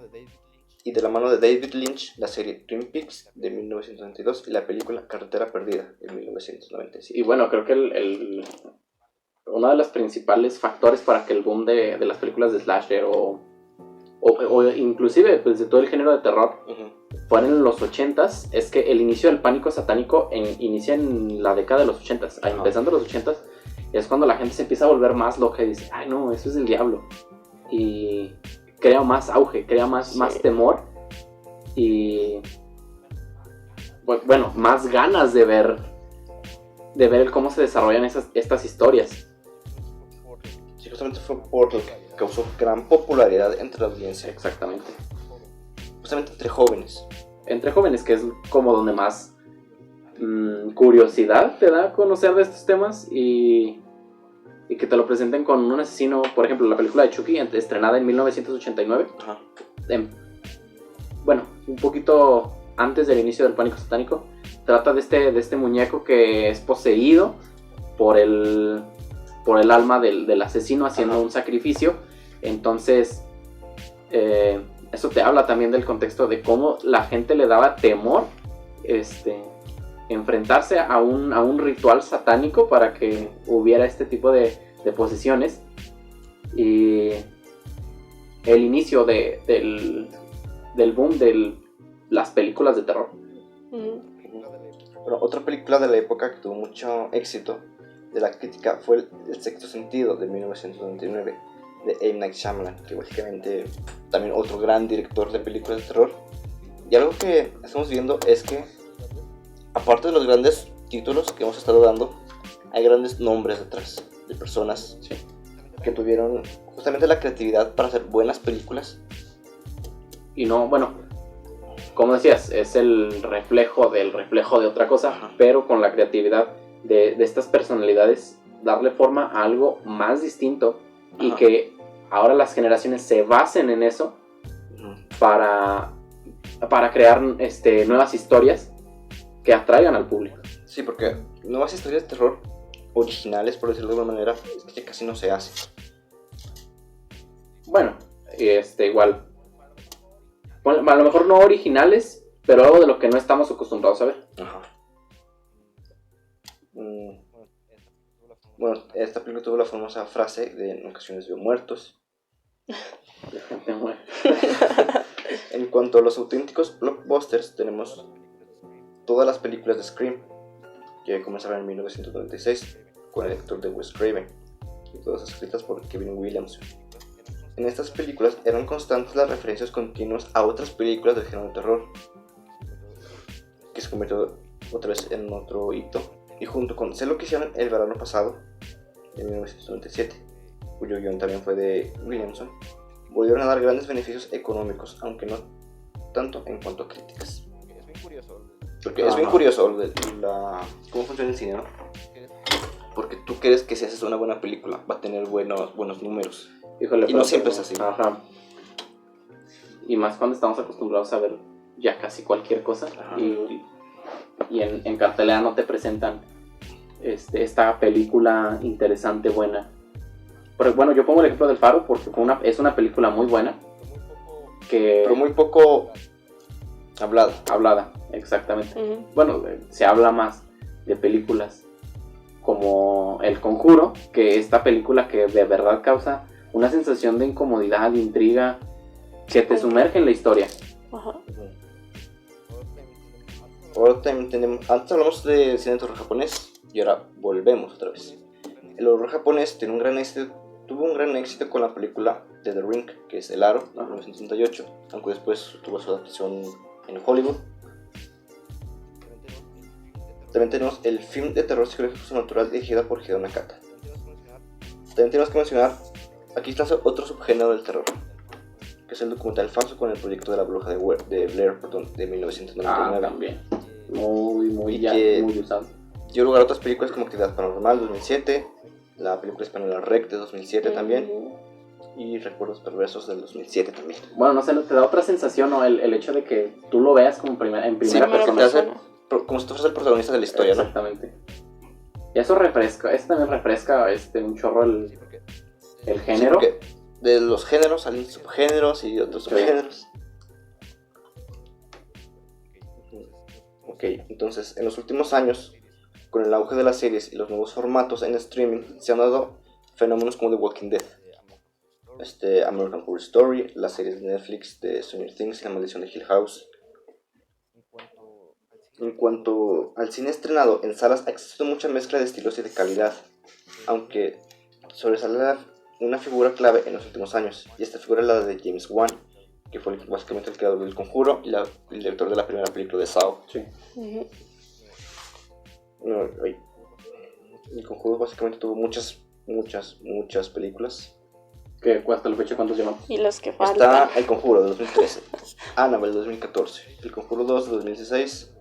y de la mano de David Lynch, la serie Twin Peaks de 1992 y la película Carretera Perdida de 1997. Y bueno, creo que uno de los principales factores para que el boom de las películas de slasher o inclusive pues, de todo el género de terror fueron en los 80s, es que el inicio del pánico satánico inicia en la década de los 80s. Empezando los 80s es cuando la gente se empieza a volver más loca y dice, ay no, eso es el diablo. Y crea más auge, crea más temor y bueno, más ganas de ver cómo se desarrollan estas historias. Sí, justamente fue por lo que causó gran popularidad entre la audiencia, Exactamente. justamente entre jóvenes. Entre jóvenes, que es como donde más curiosidad te da conocer de estos temas y que te lo presenten con un asesino. Por ejemplo, la película de Chucky, estrenada en 1989. Ajá. Bueno, un poquito antes del inicio del pánico satánico, trata de este muñeco que es poseído por el por el alma del asesino haciendo un sacrificio. Entonces, eso te habla también del contexto de cómo la gente le daba temor enfrentarse a un ritual satánico para que hubiera este tipo de posesiones. Y el inicio del boom de las películas de terror. Bueno, otra película de la época que tuvo mucho éxito de la crítica fue El Sexto Sentido de 1999 de M. Night Shyamalan, que básicamente también otro gran director de películas de terror. Y algo que estamos viendo es que, aparte de los grandes títulos que hemos estado dando, hay grandes nombres detrás de personas que tuvieron justamente la creatividad para hacer buenas películas. Y no, bueno, como decías, es el reflejo de otra cosa. Ajá. Pero con la creatividad de estas personalidades, darle forma a algo más distinto. Y Ajá. que ahora las generaciones se basen en eso para crear nuevas historias que atraigan al público. Sí, porque nuevas historias de terror originales, por decirlo de alguna manera, es que ya casi no se hace. Bueno, igual, bueno, a lo mejor no originales, pero algo de lo que no estamos acostumbrados a ver. Ajá. Bueno, esta película tuvo la famosa frase de "en ocasiones veo muertos". En cuanto a los auténticos blockbusters, tenemos todas las películas de Scream, que comenzaron en 1996 con el actor de Wes Craven, y todas escritas por Kevin Williamson. En estas películas eran constantes las referencias continuas a otras películas del género de terror, que se convirtió otra vez en otro hito, y junto con Sé lo que hicieron el verano pasado, de 1997, cuyo guion también fue de Williamson, volvieron a dar grandes beneficios económicos, aunque no tanto en cuanto a críticas. Porque es bien curioso cómo funciona el cine, ¿no? Porque tú crees que si haces una buena película va a tener buenos números. Híjole, Y no siempre es así. Ajá. Y más cuando estamos acostumbrados a ver ya casi cualquier cosa. Ajá. Y en cartelera no te presentan esta película interesante, buena. Pero bueno, yo pongo el ejemplo del Faro porque es una película muy buena. Pero muy poco hablada, exactamente. Bueno, se habla más de películas como El Conjuro, que esta película que de verdad causa una sensación de incomodidad, de intriga, que te sumerge en la historia. Ajá. Ahora también tenemos, antes hablamos de cine de horror japonés y ahora volvemos otra vez. El horror japonés tuvo un gran éxito con la película de The Ring, que es El Aro, de 1968, aunque después tuvo su adaptación en Hollywood. También tenemos el film de terror psicológico sobrenatural dirigida por Hideo Nakata. También tenemos que mencionar, aquí está otro subgénero del terror, que es el documental falso con el proyecto de la bruja de Blair, de 1999. También. Muy usado. Dio lugar a otras películas como Actividad Paranormal 2007, la película española Rec de 2007 también, y Recuerdos Perversos del 2007 también. Bueno, no sé, te da otra sensación, ¿no? El hecho de que tú lo veas como en primera persona. Te hace como si tú fueras el protagonista de la historia, ¿no? Exactamente. Y eso también refresca un chorro el género. Sí, porque de los géneros salen subgéneros y otros subgéneros. Ok, entonces en los últimos años, con el auge de las series y los nuevos formatos en streaming, se han dado fenómenos como The Walking Dead, American Horror Story, las series de Netflix de Stranger Things y La Maldición de Hill House. En cuanto al cine estrenado en salas, ha existido mucha mezcla de estilos y de calidad, aunque sobresale una figura clave en los últimos años, y esta figura es la de James Wan, que fue básicamente el creador del Conjuro y el director de la primera película de Saw. Sí. El Conjuro básicamente tuvo muchas películas. Que hasta la fecha, ¿cuántos llevamos? Y los que faltan. Está El Conjuro de 2013, Annabelle de 2014, El Conjuro 2 de 2016,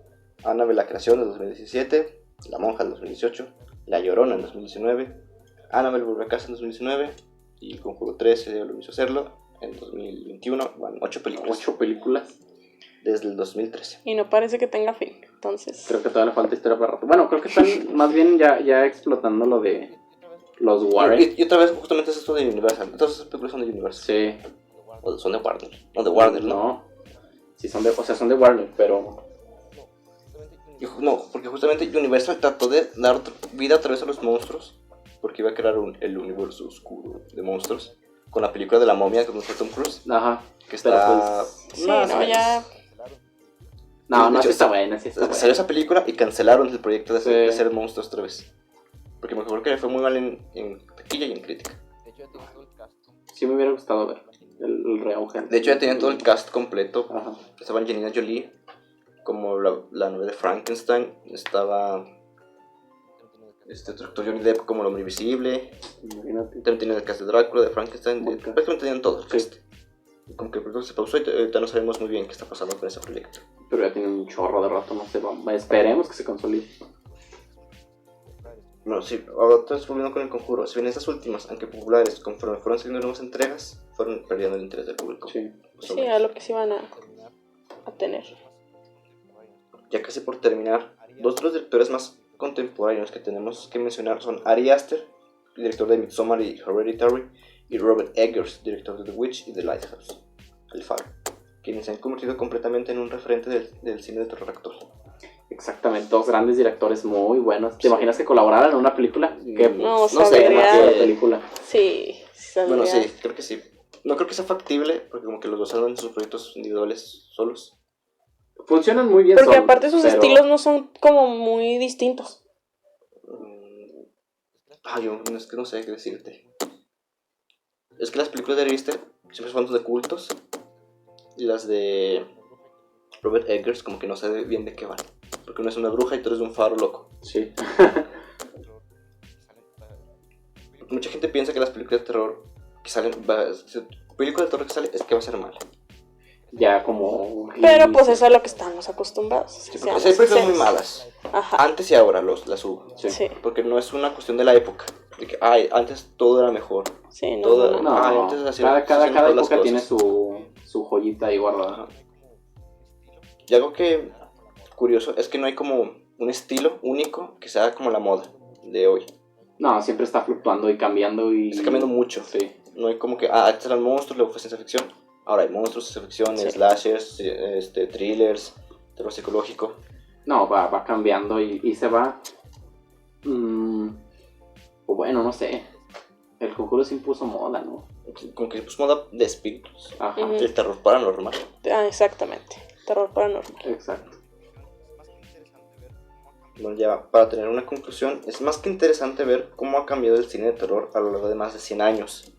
Annabelle la Creación de 2017, La Monja de 2018, La Llorona en 2019, Annabelle vuelve a casa en 2019 y El Conjuro 13 ya lo hizo hacerlo en 2021. Van 8 películas. 8 películas. Desde el 2013. Y no parece que tenga fin, entonces. Creo que todavía le falta historia para rato. Bueno, creo que están más bien ya explotando lo de Los Warren. Y otra vez, justamente es esto de Universal. Todas esas películas son de Universal. Sí. O son de Warner. No, de Warner, ¿no? No. Sí, son de Warner, pero... No, porque justamente Universal trató de dar vida otra vez a los monstruos. Porque iba a crear el universo oscuro de monstruos. Con la película de la momia con Tom Cruise. Ajá. Que está... Sí, no, ya. No, De sí hecho, está buena, sí está buena. Salió esa película y cancelaron el proyecto de Sí. hacer monstruos otra vez. Porque me acuerdo que le fue muy mal en taquilla y en crítica. Sí me hubiera gustado ver el reauge. De hecho ya tenían todo el cast completo. Ajá. Estaba Angelina Jolie como la novia de Frankenstein. Estaba otro actor Johnny Depp como el hombre invisible. Imagínate. También tenían el cast de Drácula, de Frankenstein. Ok. Prácticamente tenían todo el Sí. cast. Y como que el proyecto se pausó y ahorita no sabemos muy bien qué está pasando con ese proyecto. Pero ya tiene un chorro de rato, no sé. Esperemos que se consolide. Bueno, sí, ahora estás volviendo con el Conjuro. Si bien estas últimas, aunque populares, conforme fueron saliendo nuevas entregas, fueron perdiendo el interés del público. Sí. Sí, a lo que se iban a tener. Ya casi por terminar, dos de los directores más contemporáneos que tenemos que mencionar son Ari Aster, director de Midsommar y Hereditary, y Robert Eggers, director de The Witch y The Lighthouse, El Faro, quienes se han convertido completamente en un referente del cine de terror actual. Exactamente, dos grandes directores muy buenos. ¿Te imaginas que colaboraran en una película? ¿Qué No, sé, sabría. de película? Sí, saldría. Bueno, sí, creo que sí. No creo que sea factible, porque como que los dos salgan en sus proyectos individuales solos. Funcionan muy bien Porque solos, aparte sus pero- estilos no son como muy distintos. Yo es que no sé qué decirte. Es que las películas de Ari Aster siempre son de cultos. Y las de Robert Eggers como que no sé bien de qué van. Porque uno es una bruja y tú eres un faro loco. Sí. Mucha gente piensa que las películas de terror que salen... película de terror que sale es que va a ser mala. Ya como... Pero pues eso es a lo que estamos acostumbrados. Sí, seamos porque hay películas muy sinceros. malas. Ajá. Antes y ahora las hubo. Sí. Sí, Porque no es una cuestión de la época. De que, antes todo era mejor. sí, no, Todo- no, no. No, entonces así- cada así son las época tiene cosas. su joyita ahí guardada. Y algo que curioso es que no hay como un estilo único que sea como la moda de hoy. No, siempre está fluctuando y cambiando y... Está cambiando mucho. Sí. No hay como que, antes eran monstruos, luego fue ciencia ficción. Ahora hay monstruos, ciencia ficción, Sí. slashers, thrillers, terror psicológico. No, va cambiando y se va... pues bueno, no sé. El Conjuro se impuso moda, ¿no? Como que pues moda de espíritus. Ajá, Ujú. El terror paranormal. Ah, exactamente. Terror paranormal. exacto. Bueno, ya para tener una conclusión, es más que interesante ver cómo ha cambiado el cine de terror a lo largo de más de 100 años.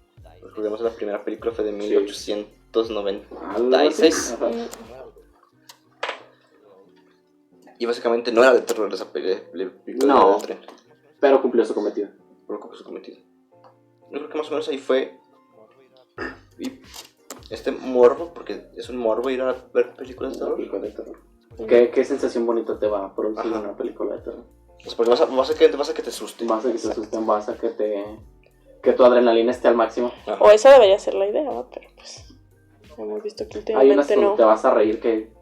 Recordemos que la primera película fue de 1896. Ajá. Y básicamente no era de terror esa película No. del tren. Pero cumplió su cometido. Por lo que su cometido. Yo creo que más o menos ahí fue. Y este morbo, porque es un morbo ir a ver películas de Una terror. película de terror. ¿Qué sensación bonita te va a producir Ajá. una película de terror? Pues porque vas a que te asuste. Vas a que te asusten, vas a que tu adrenalina esté al máximo. Ajá. O esa debería ser la idea, ¿no? Pero pues hemos visto que Hay unas últimamente donde no. te vas a reír que...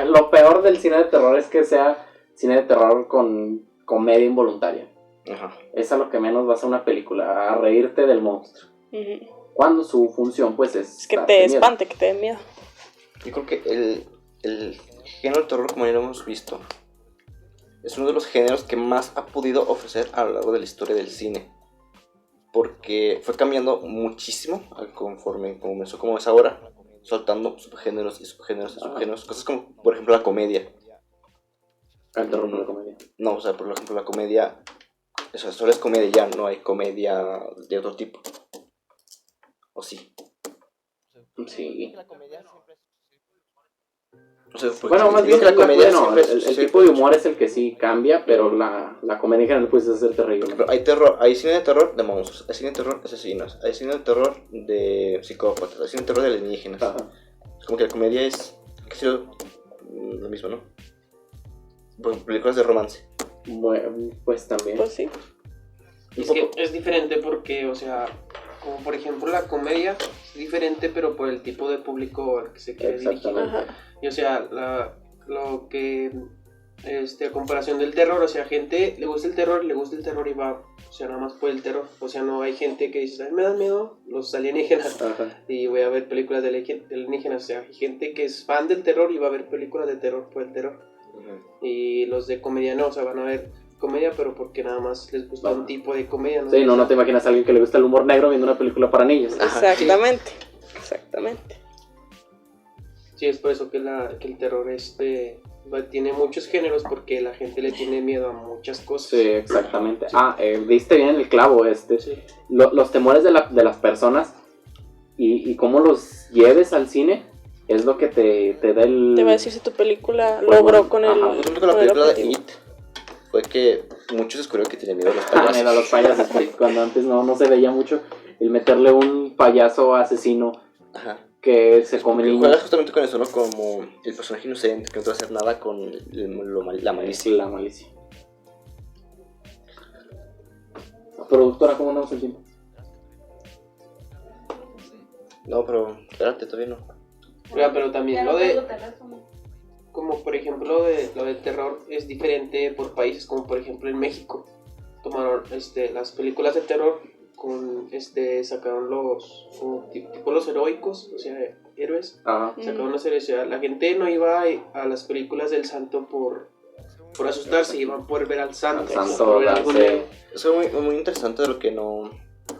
Lo peor del cine de terror es que sea cine de terror con comedia involuntaria. Ajá. Es a lo que menos vas a una película, a reírte del monstruo. Ujú. Cuando su función pues es... Es que darte te miedo. espante, que te dé miedo. Yo creo que el género de terror, como ya lo hemos visto, es uno de los géneros que más ha podido ofrecer a lo largo de la historia del cine. Porque fue cambiando muchísimo conforme comenzó como es ahora, soltando subgéneros y subgéneros y subgéneros. Cosas como, por ejemplo, la comedia. El terror no la comedia. No, o sea, por ejemplo, la comedia, eso solo es comedia ya, no hay comedia de otro tipo. ¿O sí? Sí. O sea, porque Bueno, más digo bien que el siempre- tipo de humor es el que sí cambia, pero la comedia en general puede ser terrible. Pero hay terror, hay cine de terror de monstruos, hay cine de terror de asesinos, hay cine de terror de psicópatas, hay cine de terror de alienígenas. Ajá. Es como que la comedia es casi lo mismo, ¿no? Por ejemplo, películas de romance. Bueno, pues también. Pues sí. Un Es poco- que es diferente porque, o sea, como por ejemplo la comedia es diferente, pero por el tipo de público al que se quiere dirigir. Exactamente. Ajá. Y o sea, lo que a comparación del terror, o sea, gente le gusta el terror y va, o sea, nada más por el terror, o sea, no hay gente que dice, ay, me dan miedo los alienígenas, Ajá. y voy a ver películas de alienígenas, o sea, hay gente que es fan del terror y va a ver películas de terror por el terror, y los de comedia no, o sea, van a ver comedia, pero porque nada más les gusta un tipo de comedia, ¿no? Sí, no te imaginas a alguien que le gusta el humor negro viendo una película para niños. Exactamente. Exactamente. Sí, es por eso que el terror tiene muchos géneros porque la gente le tiene miedo a muchas cosas. Sí, exactamente. Diste bien el clavo, Sí. los temores de las personas y cómo los lleves al cine es lo que te da el... Te va a decir si tu película Pues logró bueno, con el... ajá. Por ejemplo, con la con el película de objetivo. It fue que muchos descubrieron que tenían miedo a los Mira, payasos. los payasos, porque cuando antes no se veía mucho el meterle un payaso asesino Ajá. que se come Porque niños. juegas justamente con eso, ¿no? Como el personaje inocente que no te va a hacer nada con la malicia. La malicia. Productora, ¿cómo andamos el tiempo? No, pero espérate, todavía no. Oiga, pero también Ya lo no de, tengo teléfono. como por ejemplo lo del terror es diferente por países, como por ejemplo en México. Tomaron las películas de terror sacaron los como tipo los heroicos, o sea, héroes. Ajá. Sacaron una serie, o sea, la gente no iba a las películas del santo por asustarse, iban por ver al santo. Al santo, por ver algo nuevo. Eso es muy interesante de lo que no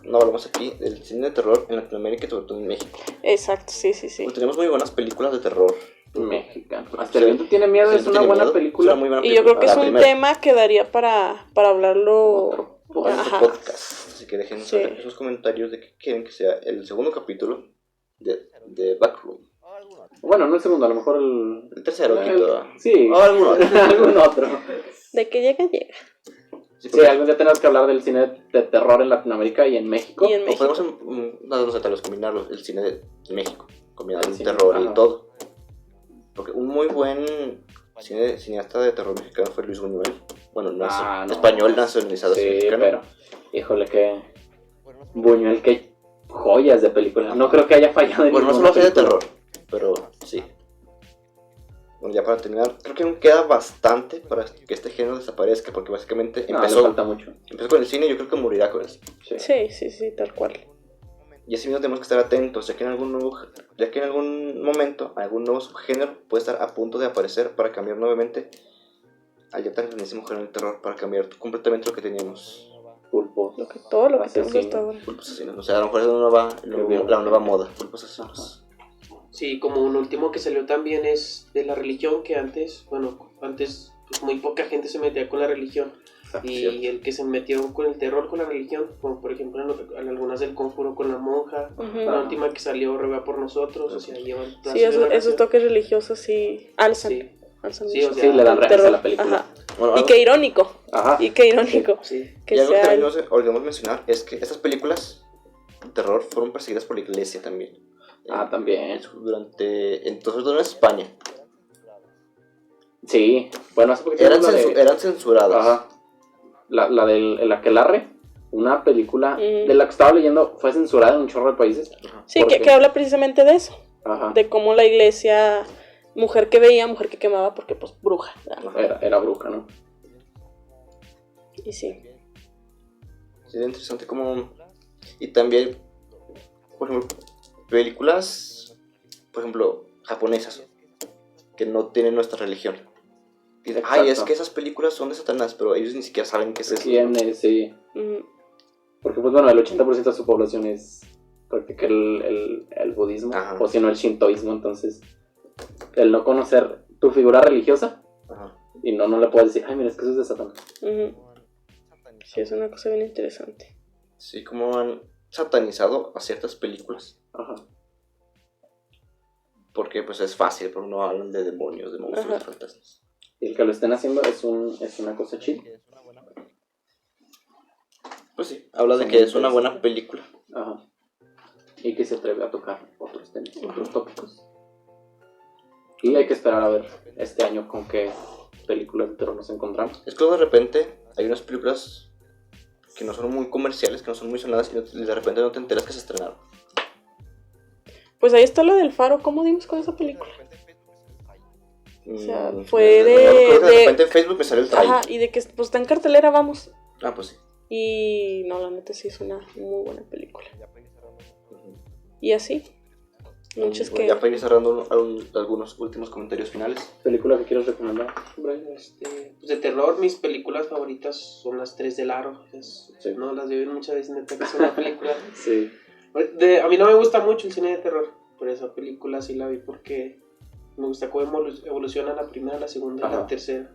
hablamos aquí, del cine de terror en Latinoamérica y sobre todo en México. Exacto, sí. Pues tenemos muy buenas películas de terror. Mexicano. Hasta el viento tiene miedo, El es una Tiene buena Miedo, película. es una muy buena Y yo creo que película. es La un primera. tema que daría para hablarlo. En nuestro Ajá. podcast. Así que dejen Sí. saber esos comentarios de que quieren que sea el segundo capítulo de Backroom. Bueno, no el segundo, a lo mejor el... El tercero, quinto. Sí, O algún otro. algún otro. De que llega. Sí, Sí, algún día tenemos que hablar del cine de terror en Latinoamérica y en México. Y en o México. podemos tal vez combinarlo, el cine de México, combinar el Sí, terror ajá. y todo. Porque un muy buen cineasta de terror mexicano fue Luis Buñuel. Bueno, no no. español nacionalizado, Sí, mexicano. pero... Híjole, qué... Buñuel, qué joyas de película. No creo que haya fallado en Bueno, no ninguna solo de película. terror, pero sí. Bueno, ya para terminar, creo que aún queda bastante para que este género desaparezca, porque básicamente No, le empezó falta mucho. con el cine y yo creo que morirá con eso. Sí. Sí, tal cual. Y así mismo tenemos que estar atentos, ya que en algún momento algún nuevo subgénero puede estar a punto de aparecer para cambiar nuevamente al ya tan grandísimo género del terror, para cambiar completamente lo que teníamos. Pulpos. Todo lo que tenemos Asesino. hasta ahora. Pulpos asesinos, o sea, a lo mejor es la nueva moda, pulpos asesinos. Sí, como un último que salió también es de la religión, que antes pues muy poca gente se metía con la religión. Y Cierto. el que se metieron con el terror con la religión, como por ejemplo en algunas del Conjuro con la monja, Ujú. la última que salió Ruega por nosotros, o sea, llevan Sí, esos toques religiosos sí alzan. Sí. Alzan Sí, mucho. o sea, Sí, le dan El realce a terror. la película. Ajá. Bueno, Y algo- qué irónico. Ajá. Y qué irónico. Sí. Que y algo que sea también el- nos olvidamos mencionar es que estas películas de terror fueron perseguidas por la iglesia también. También. Entonces, en España. Sí. Bueno, hace poquito Eran, la de- eran censuradas. Ajá. La del el Aquelarre, una película Mm. de la que estaba leyendo, fue censurada en un chorro de países. Sí, ¿Por que qué? habla precisamente de eso. Ajá. De cómo la iglesia, mujer que veía, mujer que quemaba, porque pues bruja. ¿verdad? Era bruja, ¿no? Y sí. Sería interesante como... Y también, por ejemplo, películas, por ejemplo, japonesas, que no tienen nuestra religión. Dicen, ay, es Exacto. que esas películas son de Satanás, pero ellos ni siquiera saben qué es eso. ¿Quién es? Sí. Mm, Porque, pues bueno, el 80% de su población practica el budismo, Ajá. o si no el shintoísmo, entonces el no conocer tu figura religiosa Ajá. y no le puedes decir, ay, mira, es que eso es de Satán. ujú. Sí, es una cosa bien interesante. Sí, como han satanizado a ciertas películas. Ajá. Porque pues es fácil, pero no hablan de demonios, de monstruos, Ajá. de fantasmas. Y el que lo estén haciendo es una cosa chida. Pues sí, habla de Son que es una interesantes. buena película. Ajá. Y que se atreve a tocar otros temas, otros tópicos. Y hay que esperar a ver este año con qué películas de terror nos encontramos. Es que de repente hay unas películas que no son muy comerciales, que no son muy sonadas y de repente no te enteras que se estrenaron. Pues ahí está lo del faro. ¿Cómo dimos con esa película? O sea, Mm, fue creo que de de... repente en Facebook me salió el trailer. Ajá, y de que pues está en cartelera, vamos. Ah, pues sí. Y no, la neta sí es una muy buena película. Ujú. Y así, muchas Bueno, que... ya para ir cerrando algunos últimos comentarios finales. ¿Película que quieres recomendar? Pues de terror, mis películas favoritas son las 3 del Aro. Sí. No las veo muchas veces, neta que es una película. Sí. A mí no me gusta mucho el cine de terror, pero esa película sí la vi porque me gusta cómo evoluciona la primera, la segunda y Ajá. la tercera.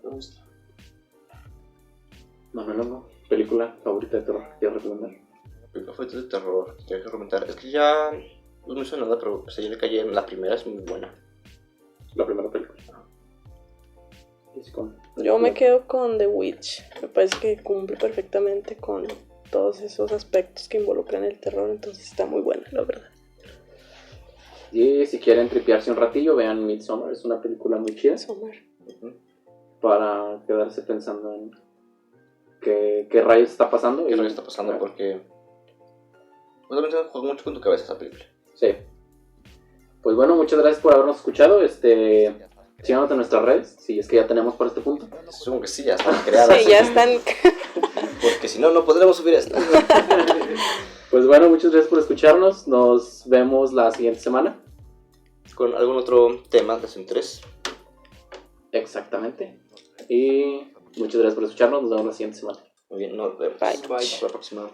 Me gusta. Más o menos, ¿no? ¿Película favorita de terror que quieres recomendar? Película favorita de terror, que tengo que comentar. Es que ya no me hizo nada, pero pues ayer le caí en la primera, es muy buena. La primera película. Yo me quedo con The Witch. Me parece que cumple perfectamente con todos esos aspectos que involucran el terror, entonces está muy buena, la verdad. Y si quieren tripearse un ratillo, vean Midsommar, es una película muy chida. Midsommar. Para quedarse pensando en qué rayos está pasando. ¿Qué está pasando? Porque justamente juega mucho con tu cabeza esa película. Sí. Pues bueno, muchas gracias por habernos escuchado. Síganos en nuestras redes, si es que ya tenemos por este punto. Supongo que sí, ya están creadas. Sí, ya están. Porque si no, no podremos subir esto. Pues bueno, muchas gracias por escucharnos. Nos vemos la siguiente semana. Con algún otro tema de su interés. Exactamente. Y muchas gracias por escucharnos. Nos vemos la siguiente semana. Muy bien, nos vemos. Bye. Bye. Hasta la próxima.